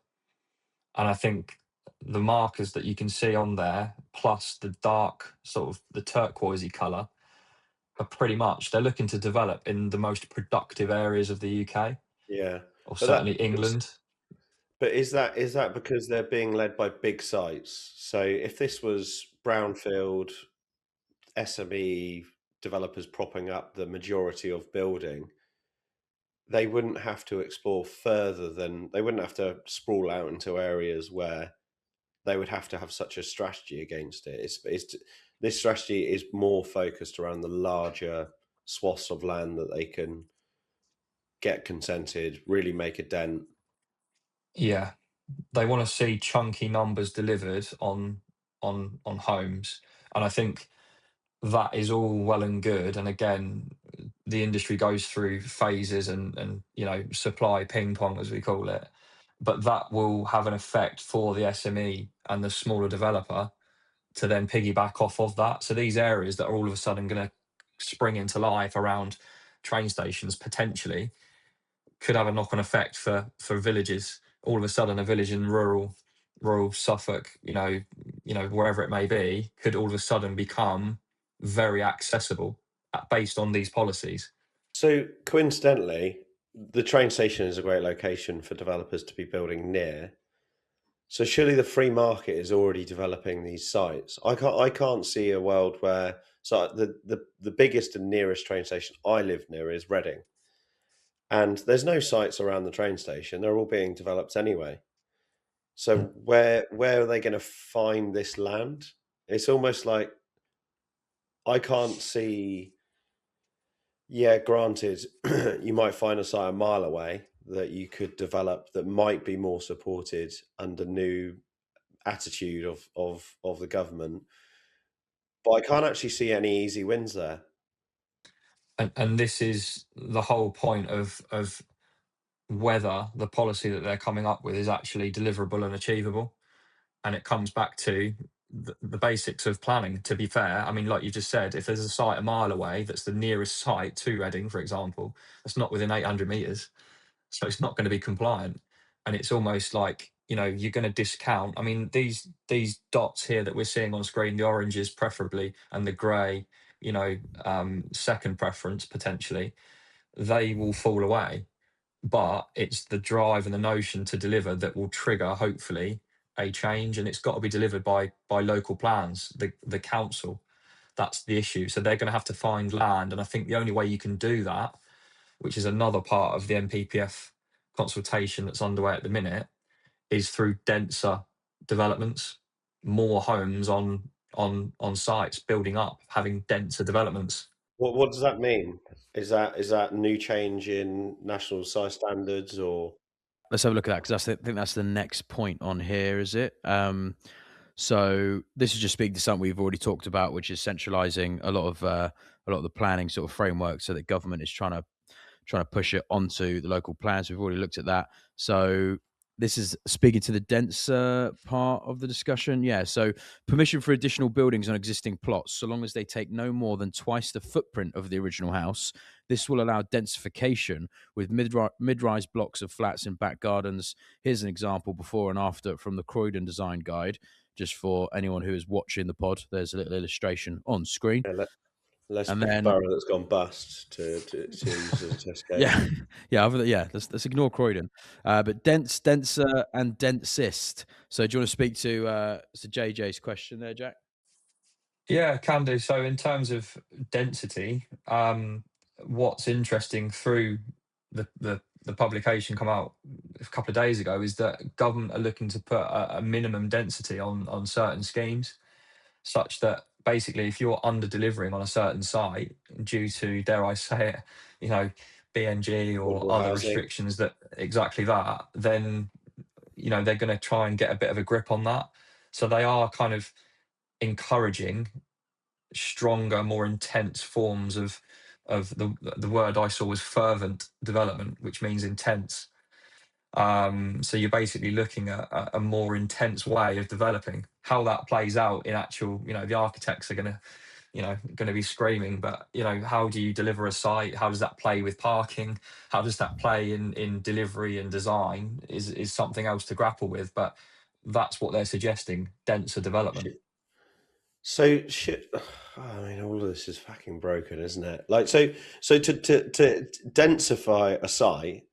And I think the markers that you can see on there, plus the dark sort of the turquoisey colour, are pretty much, they're looking to develop in the most productive areas of the UK, Yeah, or but certainly England. but is that because they're being led by big sites? So if this was brownfield SME developers propping up the majority of building, they wouldn't have to explore further than they wouldn't have to sprawl out into areas where they would have to have such a strategy against it. This strategy is more focused around the larger swaths of land that they can get consented, really make a dent. Yeah, they want to see chunky numbers delivered on homes, and I think that is all well and good. And again, the industry goes through phases and supply ping pong, as we call it. But that will have an effect for the SME and the smaller developer to then piggyback off of that. So these areas that are all of a sudden going to spring into life around train stations potentially could have a knock-on effect for villages. All of a sudden, a village in rural Suffolk, wherever it may be, could all of a sudden become very accessible based on these policies. So coincidentally, the train station is a great location for developers to be building near. So surely the free market is already developing these sites. I can't see a world where the biggest and nearest train station I live near is Reading. And there's no sites around the train station. They're all being developed anyway. So where are they going to find this land? It's almost like I can't see. Yeah, granted, you might find a site a mile away that you could develop that might be more supported under new attitude of the government, but I can't actually see any easy wins there. And this is the whole point of whether the policy that they're coming up with is actually deliverable and achievable. And it comes back to the basics of planning. To be fair, I mean, like you just said, if there's a site a mile away that's the nearest site to Reading, for example, that's not within 800 meters, so it's not going to be compliant. And it's almost like, you're going to discount. I mean, these dots here that we're seeing on screen, the oranges preferably and the grey, second preference potentially, they will fall away. But it's the drive and the notion to deliver that will trigger, hopefully, a change, and it's got to be delivered by local plans, the council. That's the issue. So they're going to have to find land, and I think the only way you can do that, which is another part of the MPPF consultation that's underway at the minute, is through denser developments, more homes on sites, building up, having denser developments. What does that mean? Is that new change in national size standards or? Let's have a look at that, because I think that's the next point on here, is it? So this is just speaking to something we've already talked about, which is centralising a lot of the planning sort of framework, so that government is trying to push it onto the local plans. We've already looked at that. So this is speaking to the denser part of the discussion. Yeah. So permission for additional buildings on existing plots, so long as they take no more than twice the footprint of the original house. This will allow densification with mid-rise blocks of flats in back gardens. Here's an example before and after from the Croydon Design Guide. Just for anyone who is watching the pod, there's a little illustration on screen. Yeah, let's And pick a then, borough that's gone bust to use as a test case. yeah, yeah. Let's ignore Croydon, but denser, and densest. So, do you want to speak to JJ's question there, Jack? Yeah, can do. So in terms of density, what's interesting through the publication come out a couple of days ago is that government are looking to put a minimum density on certain schemes, such that basically if you're under delivering on a certain site due to, dare I say it, BNG or Affordable other housing. restrictions, that exactly that, then they're going to try and get a bit of a grip on that. So they are kind of encouraging stronger, more intense forms of the word I saw was fervent development, which means intense. So you're basically looking at a more intense way of developing. How that plays out in actual, the architects are going to be screaming, but how do you deliver a site? How does that play with parking? How does that play in delivery and design? Is something else to grapple with, but that's what they're suggesting: denser development. So shit. I mean, all of this is fucking broken, isn't it? Like, so to densify a site,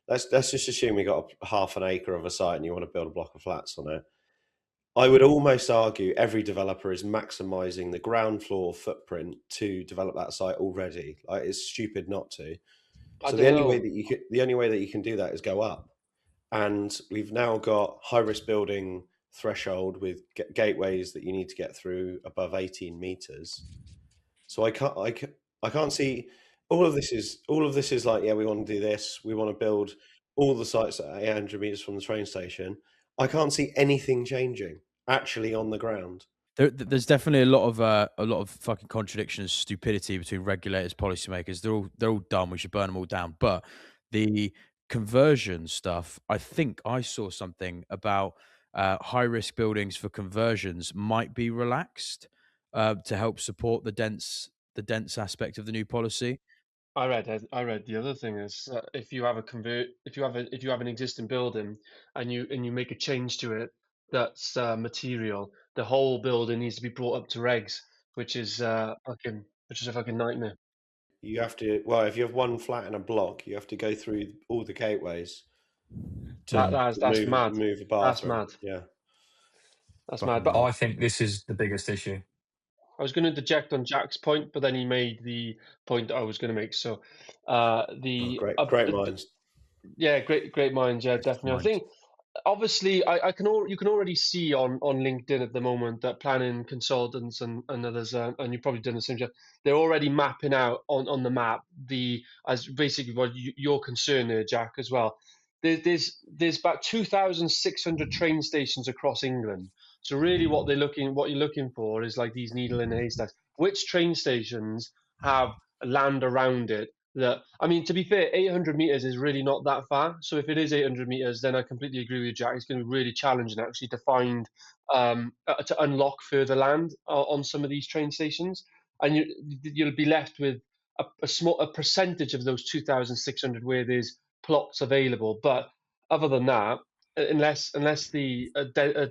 let's just assume we got half an acre of a site and you want to build a block of flats on it. I would almost argue every developer is maximizing the ground floor footprint to develop that site already. Like, it's stupid not to. I So don't know. the only way that you can do that is go up. And we've now got high risk building threshold with gateways that you need to get through above 18 meters. So I can't see all of this is like, yeah, we want to do this. We want to build all the sites at 800 meters from the train station. I can't see anything changing actually on the ground. There's definitely a lot of fucking contradictions, stupidity between regulators, policymakers. They're all dumb. We should burn them all down. But the conversion stuff, I think I saw something about high risk buildings for conversions might be relaxed to help support the dense aspect of the new policy. I read the other thing is if you have if you have an existing building and you make a change to it that's material, the whole building needs to be brought up to regs, which is a fucking nightmare. You have to, well, if you have one flat in a block, you have to go through all the gateways to That's mad. move a That's bathroom. mad. Yeah. That's Fucking mad. But hell. I think this is the biggest issue. I was going to interject on Jack's point, but then he made the point I was going to make. So, Great minds. yeah, great minds. Yeah, definitely. I Minds. think obviously you can already see on LinkedIn at the moment that planning consultants and others, and you've probably done the same job. They're already mapping out on the map as basically what your concern there, Jack, as well. There's about 2,600 train stations across England. So really, what you're looking for is like these needle in a haystack. Which train stations have land around it? That, I mean, to be fair, 800 meters is really not that far. So if it is 800 meters, then I completely agree with Jack. It's going to be really challenging actually to find to unlock further land on some of these train stations, and you'll be left with a percentage of those 2,600 where there's plots available. But other than that, unless the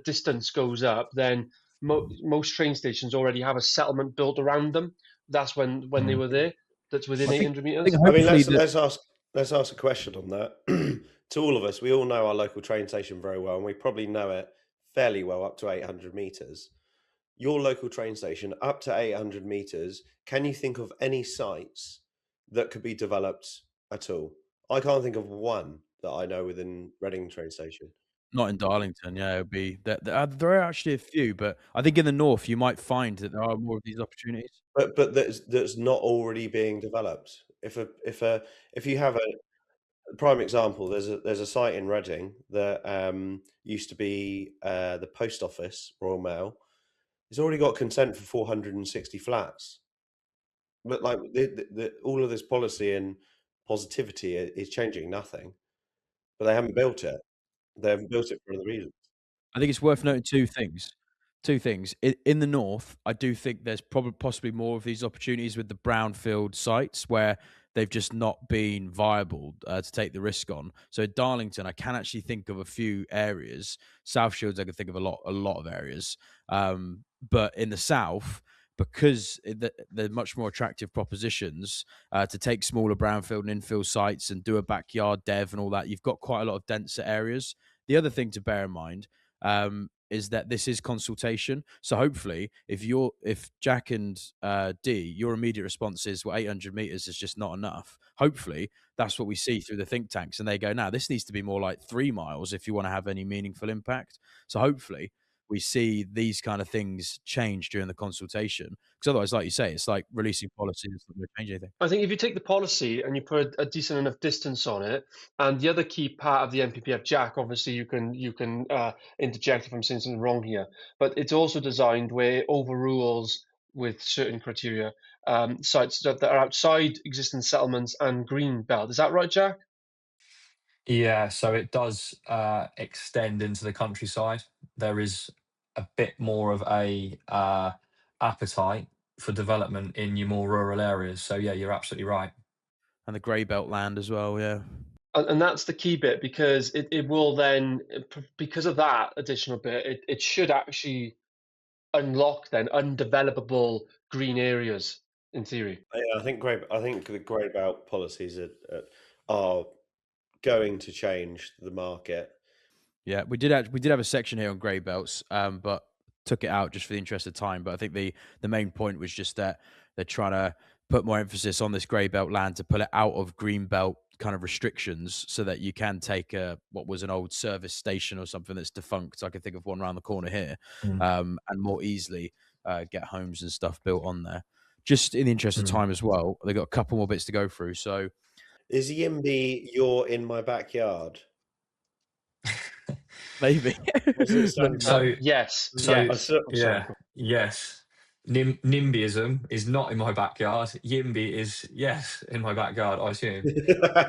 distance goes up, then most train stations already have a settlement built around them. That's when they were there. That's within I think 800 I think meters. I mean, hopefully let's ask a question on that. To all of us, we all know our local train station very well, and we probably know it fairly well up to 800 meters. Your local train station up to 800 meters, can you think of any sites that could be developed at all? I can't think of one that I know within Reading train station. not in Darlington, yeah, it would be there are actually a few, but I think in the north you might find that there are more of these opportunities. But that's not already being developed. If you have a prime example, there's a site in Reading that used to be the post office, Royal Mail. It's already got consent for 460 flats. But like all of this policy and positivity is changing nothing. But they haven't built it. They haven't built it for other reasons. I think it's worth noting two things. Two things. In the north, I do think there's probably possibly more of these opportunities with the brownfield sites where they've just not been viable to take the risk on. So Darlington, I can actually think of a few areas. South Shields, I can think of a lot of areas. But in the south, because they're much more attractive propositions to take smaller brownfield and infill sites and do a backyard dev and all that, you've got quite a lot of denser areas. The other thing to bear in mind is that this is consultation. So hopefully, if Jack and D, your immediate response is, well, 800 meters is just not enough. Hopefully, that's what we see through the think tanks, and they go, now this needs to be more like 3 miles if you want to have any meaningful impact. So hopefully, we see these kind of things change during the consultation, because otherwise, like you say, it's like releasing policy that's not going to change anything. I think if you take the policy and you put a decent enough distance on it, and the other key part of the NPPF, Jack, obviously you can interject if I'm saying something wrong here, but it's also designed where it overrules with certain criteria sites that are outside existing settlements and green belt. Is that right, Jack? Yeah, so it does extend into the countryside. There is a bit more of a appetite for development in your more rural areas. So yeah, you're absolutely right. And the grey belt land as well, yeah. And that's the key bit, because it will then, because of that additional bit, it should actually unlock then undevelopable green areas in theory. Yeah, I think the grey belt policies are going to change the market. Yeah, we did have a section here on grey belts, but took it out just for the interest of time. But I think the main point was just that they're trying to put more emphasis on this grey belt land to pull it out of green belt kind of restrictions, so that you can take what was an old service station or something that's defunct. I can think of one around the corner here, and more easily get homes and stuff built on there. Just in the interest of time as well, they've got a couple more bits to go through. So Is YIMBY "You're in my backyard"? maybe. What does it stand So- for? Yes. So yes. yeah, yes. NIMBYism is not in my backyard. YIMBY is yes in my backyard, I assume.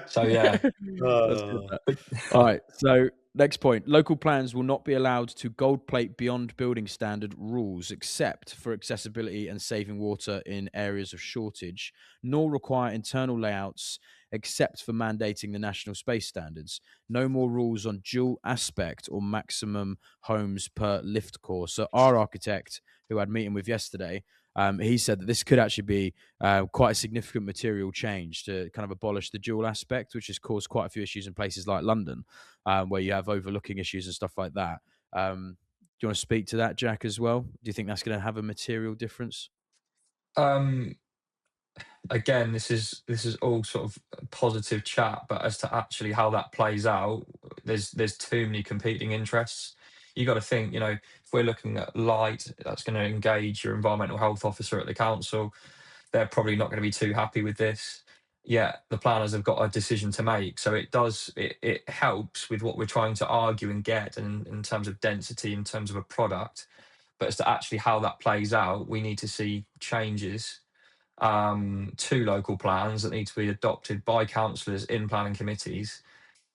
So yeah. That's good, that. All right. So next point: local plans will not be allowed to gold plate beyond building standard rules, except for accessibility and saving water in areas of shortage, nor require internal layouts except for mandating the national space standards. No more rules on dual aspect or maximum homes per lift core. So our architect, who I had a meeting with yesterday, he said that this could actually be quite a significant material change to kind of abolish the dual aspect, which has caused quite a few issues in places like London, where you have overlooking issues and stuff like that. Do you want to speak to that, Jack, as well? Do you think that's going to have a material difference? Um, Again, this is all sort of positive chat, but as to actually how that plays out, there's too many competing interests. You got to think, if we're looking at light, that's going to engage your environmental health officer at the council. They're probably not going to be too happy with this. Yet the planners have got a decision to make. So it helps with what we're trying to argue and get in terms of density, in terms of a product. But as to actually how that plays out, we need to see changes to local plans that need to be adopted by councillors in planning committees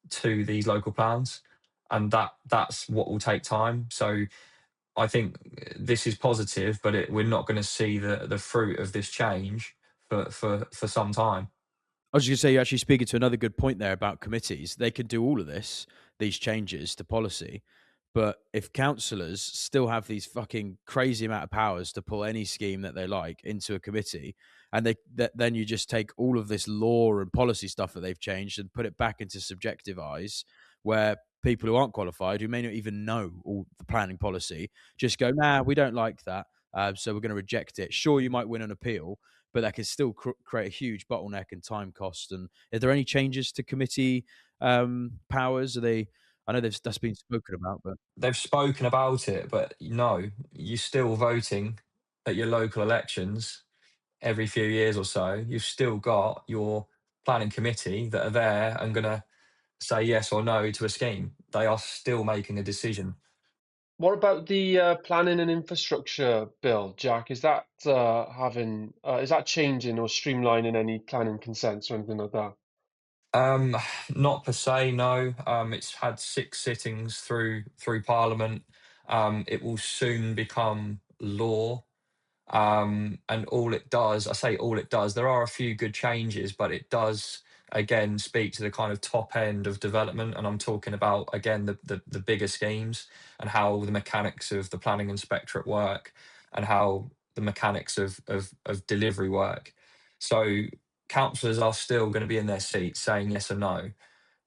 to these local plans, and that's what will take time. So I think this is positive, but we're not going to see the fruit of this change for some time. I was just going to say, you're actually speaking to another good point there about committees. They can do all of this, these changes to policy, but if councillors still have these fucking crazy amount of powers to pull any scheme that they like into a committee, and then you just take all of this law and policy stuff that they've changed and put it back into subjective eyes, where people who aren't qualified, who may not even know all the planning policy, just go, nah, we don't like that, so we're going to reject it. Sure, you might win an appeal, but that can still create a huge bottleneck and time cost. And are there any changes to committee powers? Are they? I know that's been spoken about, but They've spoken about it, but no, you're still voting at your local elections every few years or so. You've still got your planning committee that are there and going to say yes or no to a scheme. They are still making a decision. What about the planning and infrastructure bill, Jack? Is that is that changing or streamlining any planning consents or anything like that? Um, Not per se, no. It's had 6 sittings through Parliament. It will soon become law. And all it does, I say all it does, there are a few good changes, but it does again speak to the kind of top end of development. And I'm talking about again the bigger schemes and how the mechanics of the planning inspectorate work and how the mechanics of delivery work. So councillors are still going to be in their seats saying yes or no.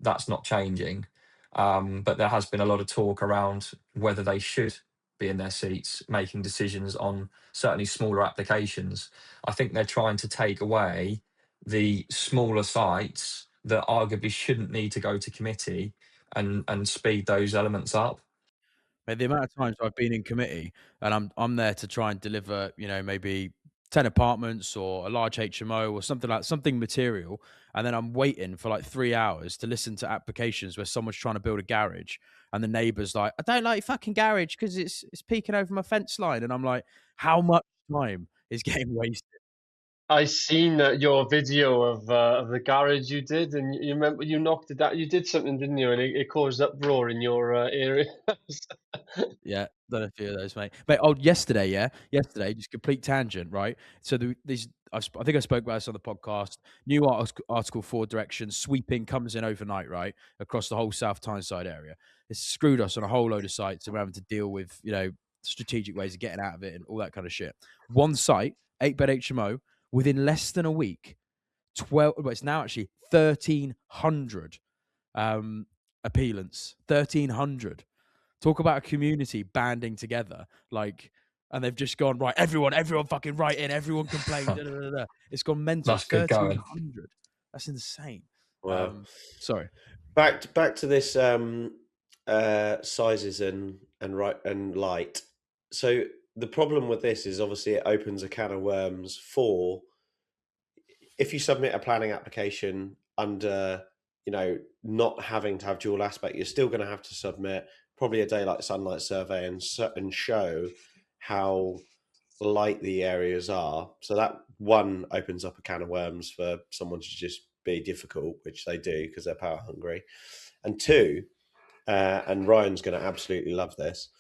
That's not changing. But there has been a lot of talk around whether they should be in their seats making decisions on certainly smaller applications. I think they're trying to take away the smaller sites that arguably shouldn't need to go to committee and speed those elements up. the amount of times I've been in committee and I'm there to try and deliver, maybe 10 apartments or a large HMO or something material, and then I'm waiting for like 3 hours to listen to applications where someone's trying to build a garage, and the neighbour's like, I don't like your fucking garage because it's peeking over my fence line, and I'm like, how much time is getting wasted? I seen your video of the garage you did, and you remember you knocked it out. You did something, didn't you? And it caused uproar in your area. Yeah, done a few of those, mate. Mate, oh, yesterday, just complete tangent, right? So I think I spoke about this on the podcast. New article 4 directions sweeping comes in overnight, right, across the whole South Tyneside area. It's screwed us on a whole load of sites, and we're having to deal with strategic ways of getting out of it and all that kind of shit. One site, 8-bed HMO, within less than a week, 12. Well, it's now actually 1,300 appealants. 1,300. Talk about a community banding together, and they've just gone, right, everyone fucking write in, everyone complain. Da, da, da, da. It's gone mental. That's good going. 1,300. That's insane. Wow. Sorry. Back to this sizes and light. So the problem with this is obviously it opens a can of worms for, if you submit a planning application under, not having to have dual aspect, you're still going to have to submit probably a daylight sunlight survey and show how light the areas are. So that one opens up a can of worms for someone to just be difficult, which they do because they're power hungry. And two, and Ryan's going to absolutely love this,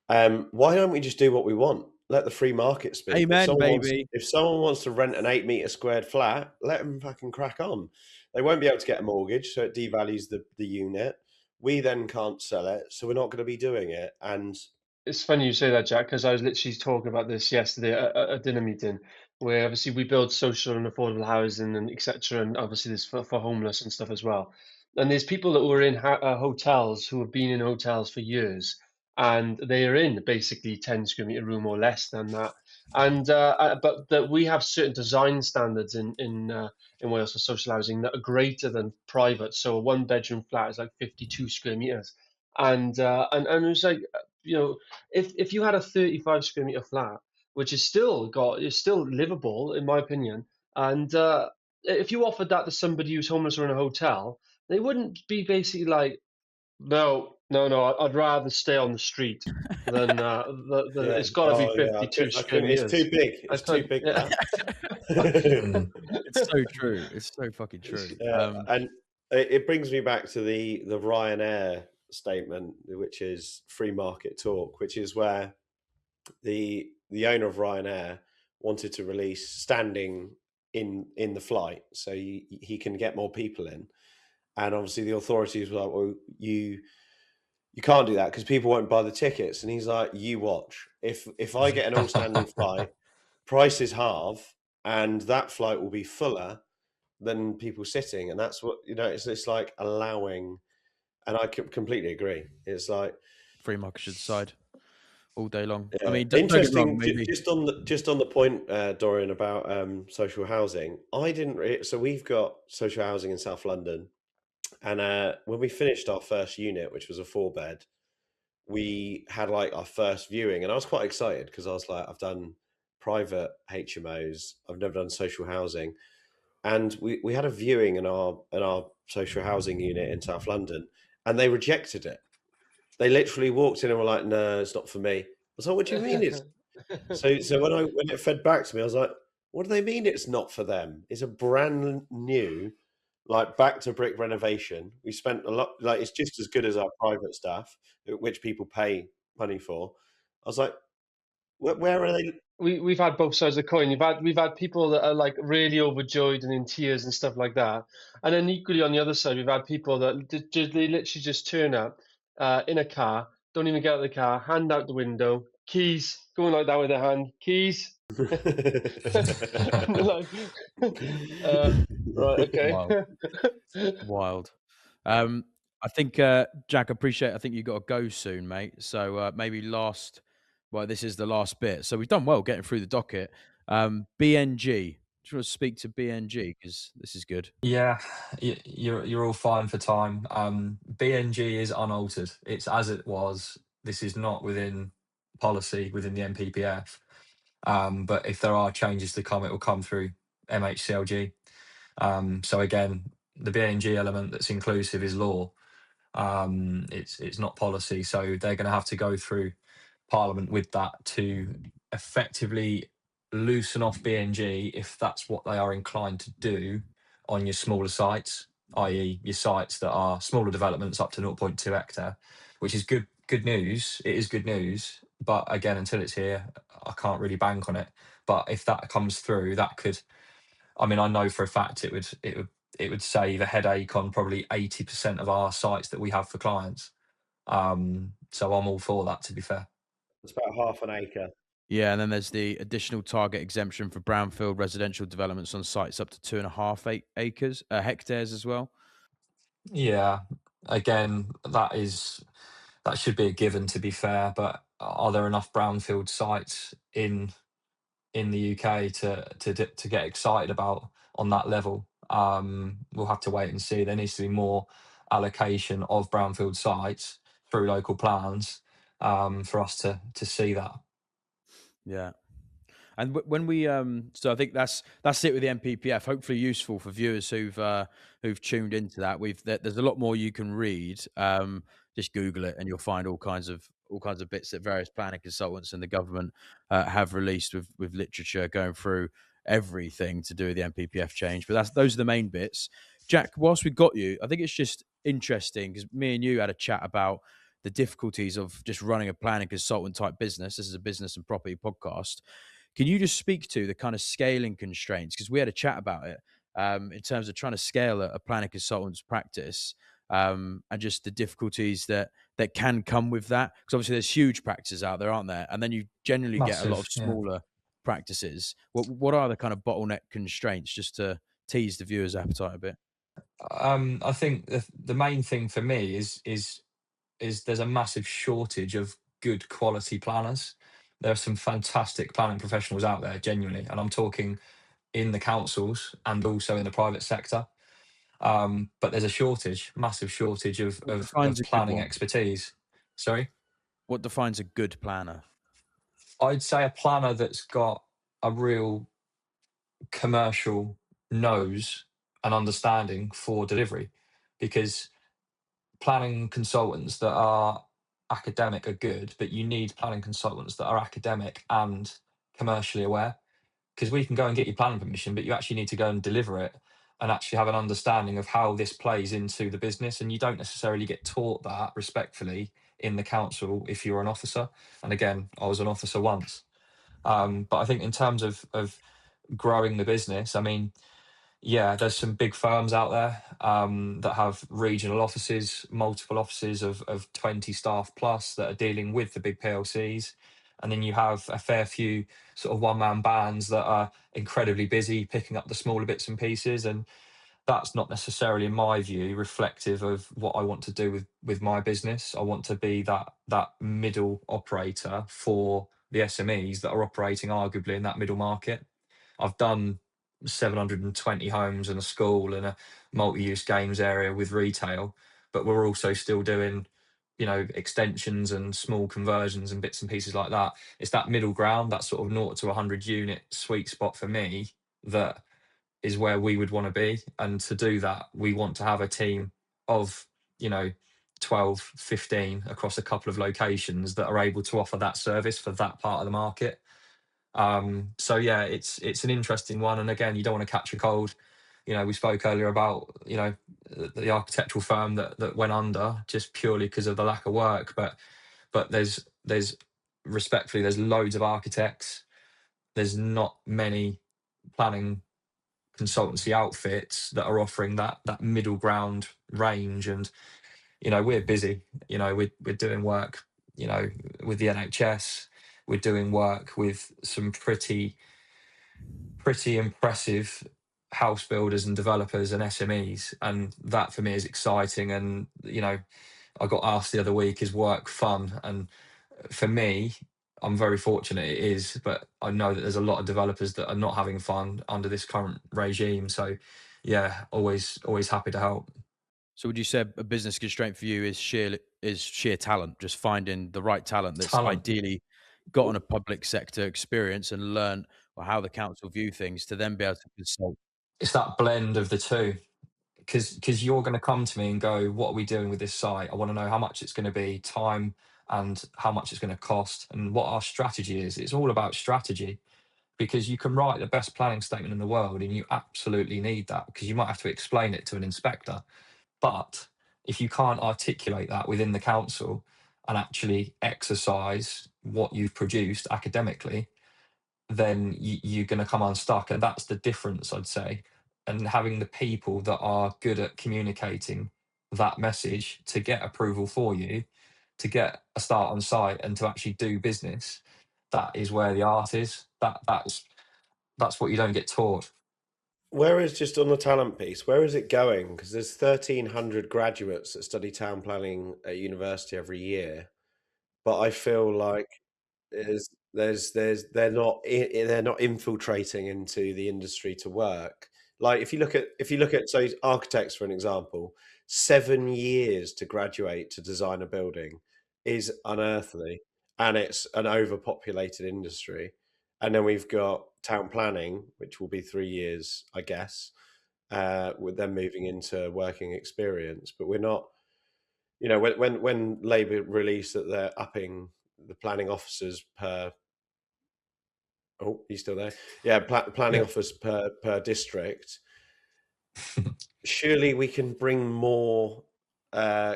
why don't we just do what we want? Let the free market speak. Amen, baby. If someone wants to rent an 8-meter squared flat, let them fucking crack on. They won't be able to get a mortgage, so it devalues the unit. We then can't sell it, so we're not going to be doing it. And It's funny you say that, Jack, because I was literally talking about this yesterday at a dinner meeting, where obviously we build social and affordable housing and etc. And obviously there's for homeless and stuff as well. And there's people that were in hotels who have been in hotels for years, and they are in basically 10 square meter room or less than that. And but that we have certain design standards in Wales for social housing that are greater than private. So a one bedroom flat is like 52 square meters, and it was like, you know, if you had a 35 square meter flat, which is still livable in my opinion, and if you offered that to somebody who's homeless or in a hotel, they wouldn't be basically like, no, I'd rather stay on the street than Yeah. it's got to be Oh, yeah. 52 I square couldn't. It's meters. too big. I It's too couldn't. big. Yeah. That. It's so true. It's so fucking true. Yeah, and it brings me back to the Ryanair statement, which is free market talk, which is where the owner of Ryanair wanted to release standing in the flight so he can get more people in, and obviously the authorities were like, well, you can't do that because people won't buy the tickets, and he's like, you watch, if I get an all standing flight, price is half, and that flight will be fuller than people sitting, and that's what, you know, it's like allowing, and I completely agree. It's like free market should decide all day long. yeah. I mean, don't get me wrong, Interesting. maybe. Just on the point, Dorian, about social housing. I didn't. So we've got social housing in South London, and when we finished our first unit, which was a 4-bed, we had like our first viewing, and I was quite excited because I was like, I've done private HMOs, I've never done social housing, and we had a viewing in our social housing unit in South London, and they rejected it. They literally walked in and were like, "No, it's not for me." I was like, "What do you mean it's?" So when it fed back to me, I was like, "What do they mean it's not for them? It's a brand new, like back to brick renovation. We spent a lot, like it's just as good as our private stuff, which people pay money for." I was like, Where are they?" We've had both sides of the coin. We've had people that are like really overjoyed and in tears and stuff like that, and then equally on the other side, we've had people that they literally just turn up in a car, don't even get out of the car, hand out the window, keys, going like that with their hand, keys. And we're like, right, okay. Wild. Wild. I think Jack, I think you got to go soon, mate. So maybe well, this is the last bit. So we've done well getting through the docket. BNG. Do you want to speak to BNG because this is good? Yeah, you're all fine for time. BNG is unaltered. It's as it was. This is not within policy within the NPPF. But if there are changes to come, it will come through MHCLG. So again, the BNG element that's inclusive is law. It's not policy, so they're going to have to go through Parliament with that to effectively loosen off BNG if that's what they are inclined to do on your smaller sites, i.e., your sites that are smaller developments up to 0.2 hectare, which is good news. It is good news, but again, until it's here, I can't really bank on it. But if that comes through, that could. I mean, I know for a fact it would save a headache on probably 80% of our sites that we have for clients. So I'm all for that, to be fair. It's about half an acre. Yeah, and then there's the additional target exemption for brownfield residential developments on sites up to 2.5 acres, hectares as well. Yeah, again, that should be a given, to be fair. But are there enough brownfield sites in the UK to get excited about on that level? We'll have to wait and see. There needs to be more allocation of brownfield sites through local plans for us to see that. Yeah. And when we so I think that's it with the NPPF. Hopefully useful for viewers who've tuned into that. There's a lot more you can read. Just Google it and you'll find all kinds of bits that various planning consultants and the government have released with literature going through everything to do with the NPPF change. But those are the main bits. Jack, whilst we got you, I think it's just interesting because me and you had a chat about the difficulties of just running a planning consultant type business. This is a business and property podcast. Can you just speak to the kind of scaling constraints? Because we had a chat about it in terms of trying to scale a planning consultant's practice. and just the difficulties that can come with that. Because obviously there's huge practices out there, aren't there? And then you generally get a lot of Massive, yeah. smaller practices. What are the kind of bottleneck constraints, just to tease the viewer's appetite a bit? I think the main thing for me is there's a massive shortage of good quality planners. There are some fantastic planning professionals out there, genuinely, and I'm talking in the councils and also in the private sector. But there's a shortage, massive shortage of What defines a good planning one? expertise. Sorry, What defines a good planner? I'd say a planner that's got a real commercial nose and understanding for delivery, because planning consultants that are academic are good, but you need planning consultants that are academic and commercially aware, because we can go and get you planning permission, but you actually need to go and deliver it and actually have an understanding of how this plays into the business. And you don't necessarily get taught that, respectfully, in the council if you're an officer. And again, I was an officer once. But I think in terms of growing the business, I mean, yeah, there's some big firms out there that have regional offices, multiple offices of 20 staff plus, that are dealing with the big PLCs. And then you have a fair few sort of one-man bands that are incredibly busy picking up the smaller bits and pieces. And that's not necessarily, in my view, reflective of what I want to do with my business. I want to be that middle operator for the SMEs that are operating arguably in that middle market. I've done 720 homes and a school and a multi-use games area with retail, but we're also still doing, extensions and small conversions and bits and pieces like that. It's that middle ground, that sort of 0 to 100 unit sweet spot for me, that is where we would want to be. And to do that, we want to have a team of, 12, 15 across a couple of locations that are able to offer that service for that part of the market. So yeah, it's an interesting one. And again, you don't want to catch a cold. We spoke earlier about, the architectural firm that went under just purely because of the lack of work. But there's respectfully, there's loads of architects. There's not many planning consultancy outfits that are offering that middle ground range. And we're busy. We're doing work, with the NHS. We're doing work with some pretty impressive house builders and developers and SMEs, and that for me is exciting. And I got asked the other week, is work fun? And for me, I'm very fortunate it is, but I know that there's a lot of developers that are not having fun under this current regime. So yeah, always happy to help. So would you say a business constraint for you is sheer talent, just finding the right talent that's Talent. ideally got on a public sector experience and learn how the council view things to then be able to consult? It's that blend of the two, because you're going to come to me and go, what are we doing with this site? I want to know how much it's going to be, time, and how much it's going to cost, and what our strategy is. It's all about strategy, because you can write the best planning statement in the world and you absolutely need that, because you might have to explain it to an inspector. But if you can't articulate that within the council and actually exercise what you've produced academically, then you're going to come unstuck. And that's the difference, I'd say. And having the people that are good at communicating that message to get approval for you, to get a start on site and to actually do business, that is where the art is. That's what you don't get taught. Where is, just on the talent piece, where is it going? Because there's 1,300 graduates that study town planning at university every year, but I feel like they're not infiltrating into the industry to work. Like if you look at so architects, for an example, 7 years to graduate to design a building is unearthly, and it's an overpopulated industry. And then we've got town planning, which will be 3 years, I guess, with them moving into working experience. But we're not, when Labour released that they're upping the planning officers per. Oh, he's still there. Yeah, planning Yeah. officers per district. Surely we can bring more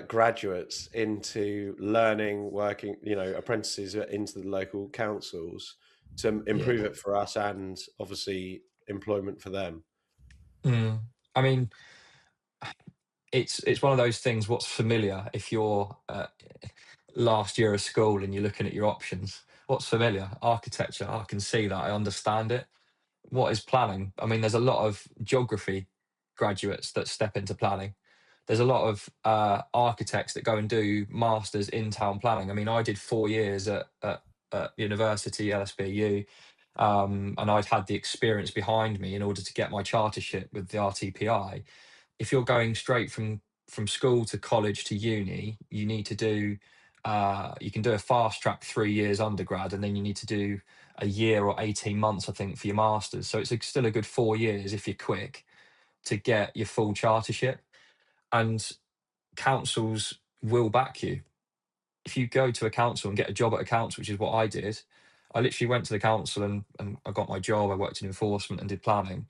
graduates into learning, working, apprentices into the local councils to improve Yeah. it for us, and obviously employment for them. I mean, it's one of those things. What's familiar? If you're last year of school and you're looking at your options, what's familiar? Architecture. I can see that. I understand it. What is planning? I mean, there's a lot of geography graduates that step into planning. There's a lot of architects that go and do masters in town planning. I mean, I did 4 years at university, LSBU, and I'd had the experience behind me in order to get my chartership with the RTPI. If you're going straight from school to college to uni, you need to do you can do a fast track 3 years undergrad, and then you need to do a year or 18 months, I think, for your masters. So it's still a good 4 years if you're quick to get your full chartership. And councils will back you. If you go to a council and get a job at a council, which is what I did, I literally went to the council and I got my job. I worked in enforcement and did planning.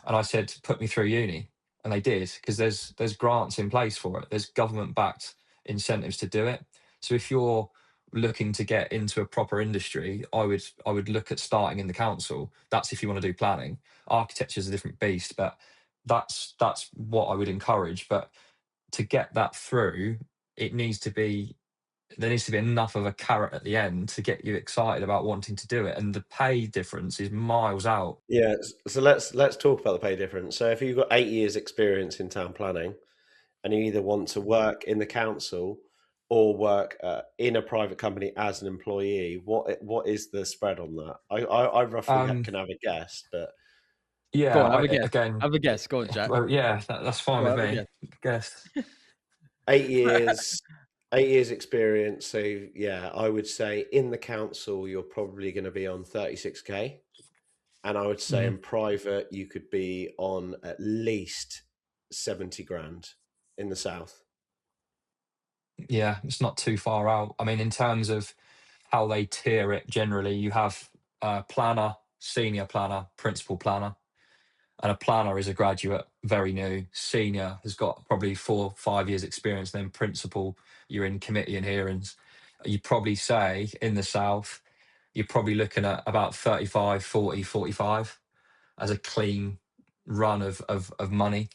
And I said, put me through uni. And they did, because there's grants in place for it. There's government backed incentives to do it. So if you're looking to get into a proper industry, I would look at starting in the council. That's if you want to do planning. Architecture is a different beast, but that's what I would encourage. But to get that through, it needs to be there needs to be enough of a carrot at the end to get you excited about wanting to do it, and the pay difference is miles out. Yeah, so let's talk about the pay difference. So if you've got 8 years experience in town planning and you either want to work in the council or work in a private company as an employee, what is the spread on that? I roughly Um, can have a guess, but Go yeah, on, have a guess. again, Have a guess. Go on, Jack. well, yeah, that's fine Go on, with have a me. guess. Guess. 8 years, 8 years experience. So yeah, I would say in the council you're probably going to be on 36k, and I would say Mhm. in private you could be on at least 70 grand in the south. Yeah, it's not too far out. I mean, in terms of how they tier it, generally, you have planner, senior planner, principal planner. And a planner is a graduate, very new. Senior has got probably 4 5 years experience. Then principal, you're in committee and hearings. You'd probably say in the south, you're probably looking at about 35, 40, 45 as a clean run of money.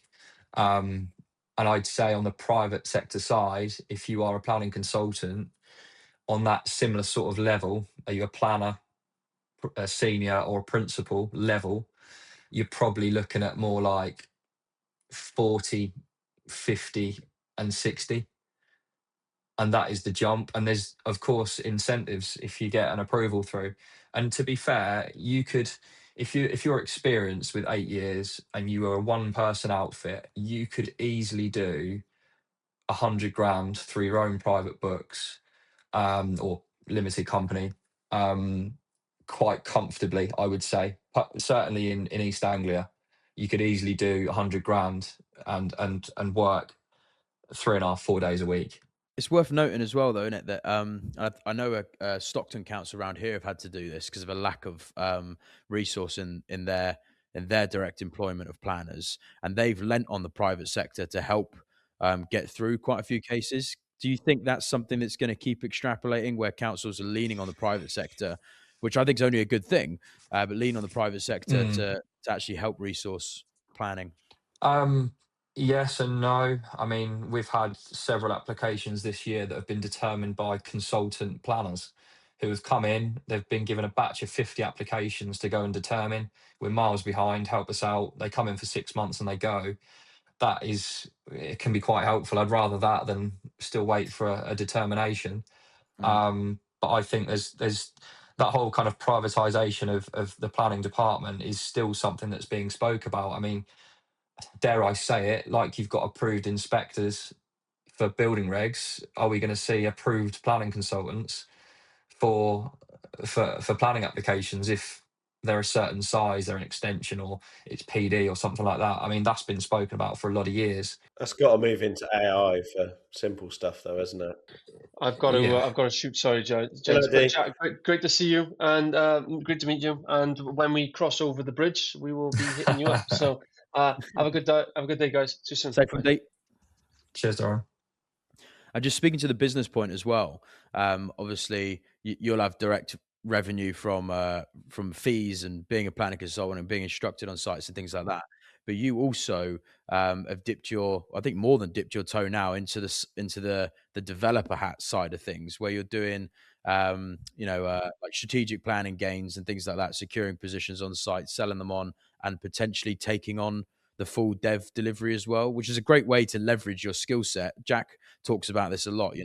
And I'd say on the private sector side, if you are a planning consultant on that similar sort of level, are you a planner, a senior, or a principal level? You're probably looking at more like 40, 50, and 60. And that is the jump. And there's, of course, incentives if you get an approval through. And to be fair, you could, if you're experienced with 8 years and you are a one person outfit, you could easily do 100 grand through your own private books, or limited company, um, quite comfortably, I would say. But certainly in East Anglia, you could easily do 100 grand and work 3.5 4 days a week. It's worth noting as well, though, isn't it, that I know a Stockton council around here have had to do this because of a lack of resource in their direct employment of planners, and they've lent on the private sector to help get through quite a few cases. Do you think that's something that's going to keep extrapolating, where councils are leaning on the private sector, which I think is only a good thing, but lean on the private sector Mm. to actually help resource planning? Um, yes and no. I mean, we've had several applications this year that have been determined by consultant planners who have come in. They've been given a batch of 50 applications to go and determine. We're miles behind, help us out. They come in for 6 months and they go. It can be quite helpful. I'd rather that than still wait for a determination. Mm. But I think there's that whole kind of privatization of the planning department is still something that's being spoke about. I mean, dare I say it, like you've got approved inspectors for building regs, are we going to see approved planning consultants for for planning applications if they're a certain size, they're an extension, or it's PD or something like that? I mean, that's been spoken about for a lot of years. That's got to move into AI for simple stuff, though, isn't it? I've Yeah. got to shoot. Sorry, Hello, gents. But D. Jack, great to see you, and great to meet you. And when we cross over the bridge, we will be hitting you up. So have a good day. Have a good day, guys. See you soon. Safe from Bye. date. Cheers, Darren. And just speaking to the business point as well, obviously you'll have direct revenue from fees and being a planning consultant and being instructed on sites and things like that. but you also have dipped your, I think more than dipped your toe now into the developer hat side of things, where you're doing like strategic planning gains and things like that, securing positions on site, selling them on, and potentially taking on the full dev delivery as well, which is a great way to leverage your skill set. Jack talks about this a lot.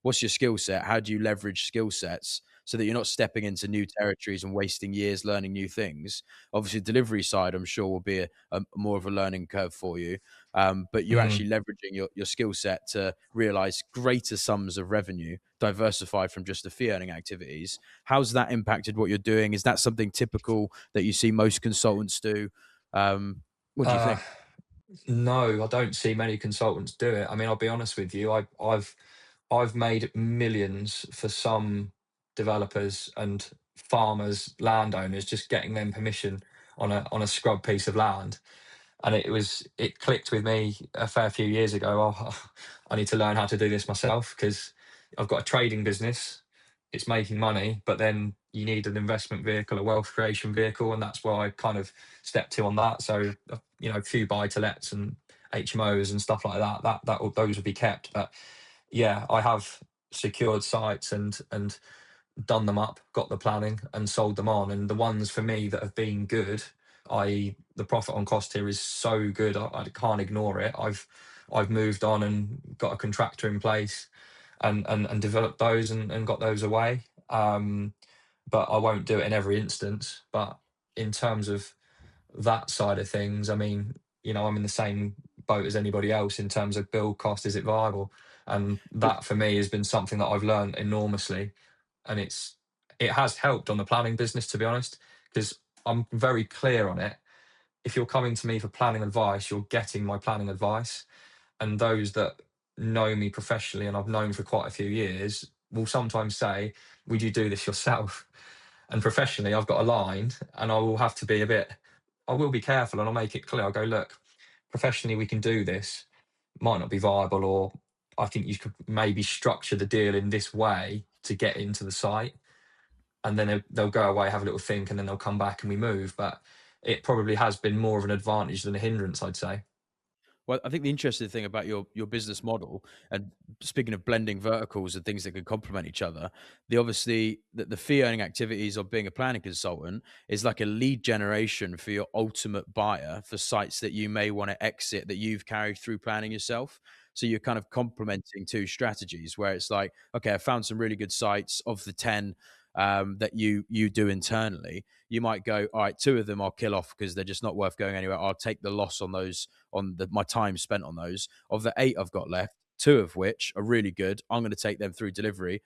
What's your skill set? How do you leverage skill sets so that you're not stepping into new territories and wasting years learning new things? Obviously, delivery side, I'm sure, will be a more of a learning curve for you. But you're Mm. actually leveraging your skill set to realize greater sums of revenue, diversified from just the fee earning activities. How's that impacted what you're doing? Is that something typical that you see most consultants do? What do you Uh, think? no, I don't see many consultants do it. I mean, I'll be honest with you. I've made millions for some developers and farmers, landowners, just getting them permission on a scrub piece of land. And it clicked with me a fair few years ago. Oh, I need to learn how to do this myself, because I've got a trading business. It's making money, but then you need an investment vehicle, a wealth creation vehicle, and that's where I kind of stepped to on that. So a few buy to lets and HMOs and stuff like that. Those would be kept. But yeah, I have secured sites and done them up, got the planning, and sold them on. And the ones for me that have been good, i.e., the profit on cost here is so good, I can't ignore it. I've moved on and got a contractor in place, and developed those and got those away. But I won't do it in every instance. But in terms of that side of things, I mean, I'm in the same boat as anybody else in terms of build cost. Is it viable? And that for me has been something that I've learned enormously, and it has helped on the planning business, to be honest, because I'm very clear on it. If you're coming to me for planning advice, you're getting my planning advice. And those that know me professionally, and I've known for quite a few years, will sometimes say, would you do this yourself? And professionally, I've got a line, and I will have to be I will be careful, and I'll make it clear. I'll go, look, professionally, we can do this. Might not be viable, or I think you could maybe structure the deal in this way to get into the site. And then they'll go away, have a little think, and then they'll come back and we move. But it probably has been more of an advantage than a hindrance, I'd say. Well, I think the interesting thing about your business model, and speaking of blending verticals and things that can complement each other, the fee earning activities of being a planning consultant is like a lead generation for your ultimate buyer for sites that you may want to exit that you've carried through planning yourself. So you're kind of complementing two strategies where it's like, okay, I found some really good sites of the 10 that you do internally. You might go, all right, 2 of them I'll kill off because they're just not worth going anywhere. I'll take the loss on those, my time spent on those. Of the 8 I've got left, 2 of which are really good, I'm going to take them through delivery.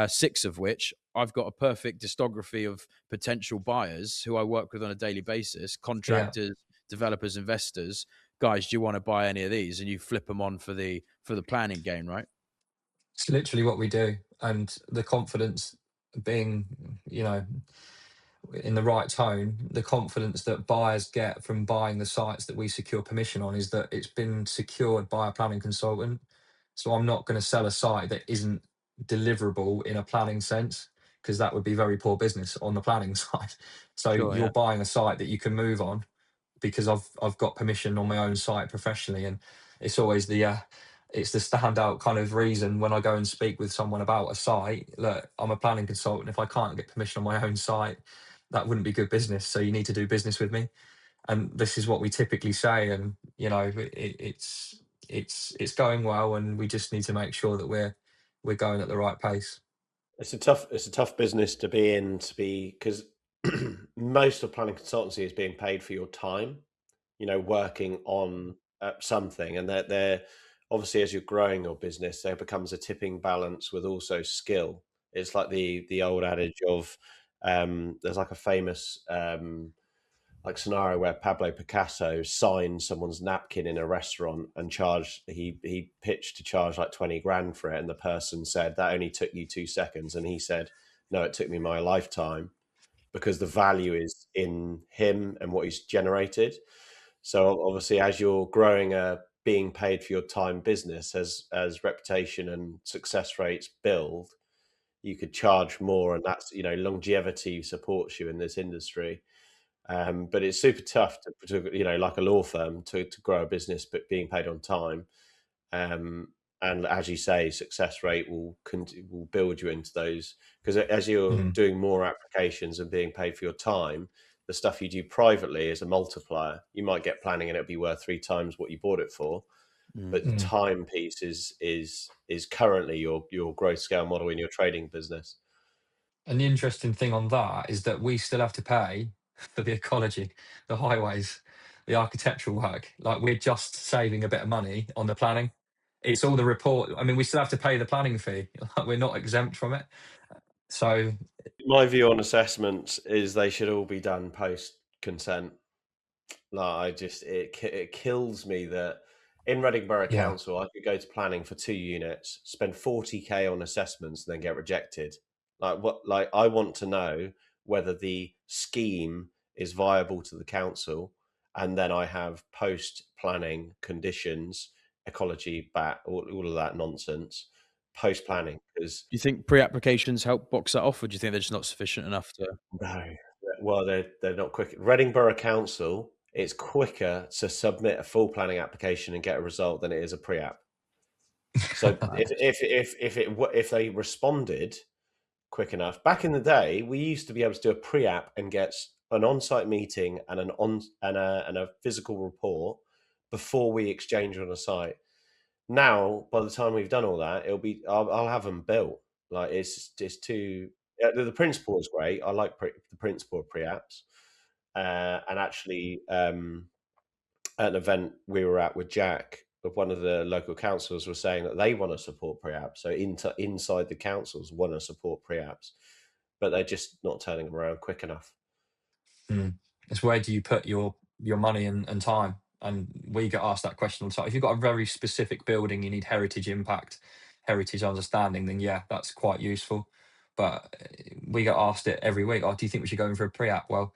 6 of which I've got a perfect discography of potential buyers who I work with on a daily basis, Yeah, contractors, developers, investors. Guys, do you want to buy any of these? And you flip them on for the planning game, right? it's literally what we do. And the confidence being, in the right tone, the confidence that buyers get from buying the sites that we secure permission on is that it's been secured by a planning consultant. So I'm not going to sell a site that isn't deliverable in a planning sense, because that would be very poor business on the planning side. So Sure, you're yeah. buying a site that you can move on because I've got permission on my own site professionally. And it's always it's the standout kind of reason when I go and speak with someone about a site. Look, I'm a planning consultant. If I can't get permission on my own site, that wouldn't be good business. So you need to do business with me. And this is what we typically say. And it's going well, and we just need to make sure that we're going at the right pace. It's a tough business to be in, because most of planning consultancy is being paid for your time, working on something, and they're obviously, as you're growing your business, there becomes a tipping balance with also skill. It's like the old adage of there's like a famous like scenario where Pablo Picasso signed someone's napkin in a restaurant and he pitched to charge like 20 grand for it, and the person said that only took you 2 seconds, and he said, no, it took me my lifetime, because the value is in him and what he's generated. So obviously, as you're growing a being paid for your time business, as reputation and success rates build, you could charge more, and that's longevity supports you in this industry. But it's super tough to like a law firm to grow a business, but being paid on time. And as you say, success rate will build you into those, because as you're doing more applications and being paid for your time, the stuff you do privately is a multiplier. You might get planning and it'll be worth 3 times what you bought it for. But the time piece is currently your growth scale model in your trading business. And the interesting thing on that is that we still have to pay for the ecology, the highways, the architectural work. Like, we're just saving a bit of money on the planning. It's all the report. I mean, we still have to pay the planning fee. We're not exempt from it. So my view on assessments is they should all be done post consent. Like, it kills me that in Reading Borough Council, I could go to planning for 2 units, spend 40k on assessments, and then get rejected. Like, I want to know whether the scheme is viable to the council, and then I have post planning conditions, ecology, all of that nonsense post planning. Because Do you think pre-applications help box that off, or do you think they're just not sufficient enough to? no, well, they're not quick. Reading Borough Council, it's quicker to submit a full planning application and get a result than it is a pre-app. So if they responded quick enough, back in the day, we used to be able to do a pre-app and get an on-site meeting and a physical report before we exchange on a site. Now, by the time we've done all that, I'll have them built. Like, it's too. The principle is great. I like the principle of pre-apps. And actually, at an event we were at with Jack, one of the local councils was saying that they want to support pre-apps. So inside the councils want to support pre-apps, but they're just not turning them around quick enough. It's where do you put your money and time? And we get asked that question all the time. If you've got a very specific building, you need heritage impact, heritage understanding, then yeah, that's quite useful. But we get asked it every week. Oh, do you think we should go in for a pre-app? Well,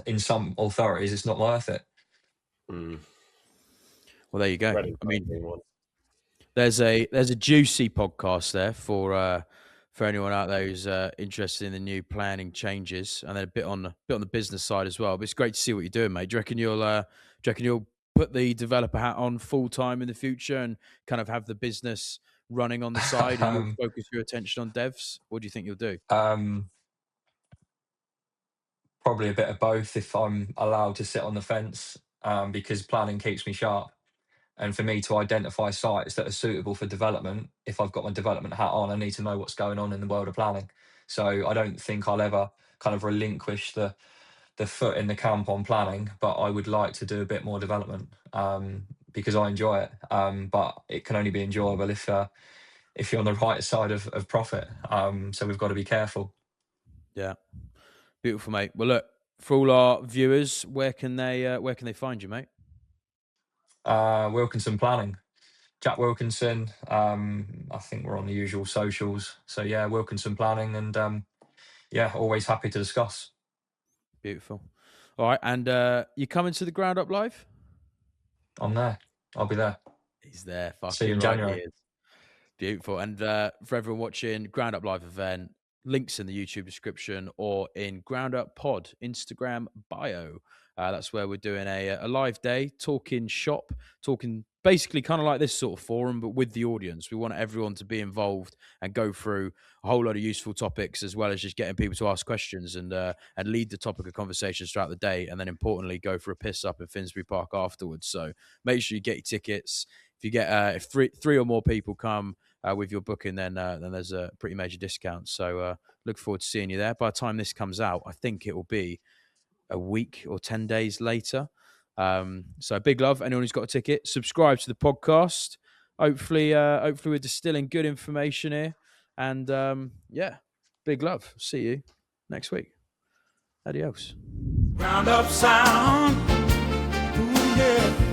in some authorities, it's not worth it. Well, there you go. Reading I mean, being one. there's a juicy podcast there for anyone out there who's interested in the new planning changes, and then a bit on the business side as well. But it's great to see what you're doing, mate. Do you reckon you'll put the developer hat on full time in the future and kind of have the business running on the side, and you'll focus your attention on devs? What do you think you'll do? Probably a bit of both, if I'm allowed to sit on the fence, because planning keeps me sharp. And for me to identify sites that are suitable for development, if I've got my development hat on, I need to know what's going on in the world of planning. So I don't think I'll ever kind of relinquish the foot in the camp on planning, but I would like to do a bit more development, because I enjoy it. But it can only be enjoyable if you're on the right side of profit. So we've got to be careful. Yeah, beautiful, mate. Well, look, for all our viewers, where can they find you, mate? Wilkinson Planning, Jack Wilkinson. I think we're on the usual socials. So yeah, Wilkinson Planning, and yeah, always happy to discuss. Beautiful. All right, and you coming to the Ground Up Live? I'm there. I'll be there. He's there. Fucking See you in January. He is. Beautiful. And for everyone watching, Ground Up Live event, links in the YouTube description or in Ground Up Pod Instagram bio. That's where we're doing a live day, talking shop, talking basically kind of like this sort of forum, but with the audience. We want everyone to be involved and go through a whole lot of useful topics, as well as just getting people to ask questions and lead the topic of conversations throughout the day. And then importantly, go for a piss up in Finsbury Park afterwards. So make sure you get your tickets. If you get if three or more people come with your booking, then there's a pretty major discount. So look forward to seeing you there. By the time this comes out, I think it will be a week or 10 days later. So big love. Anyone who's got a ticket, subscribe to the podcast. Hopefully we're distilling good information here. And yeah, big love. See you next week. Adios. Round up sound. Ooh, yeah.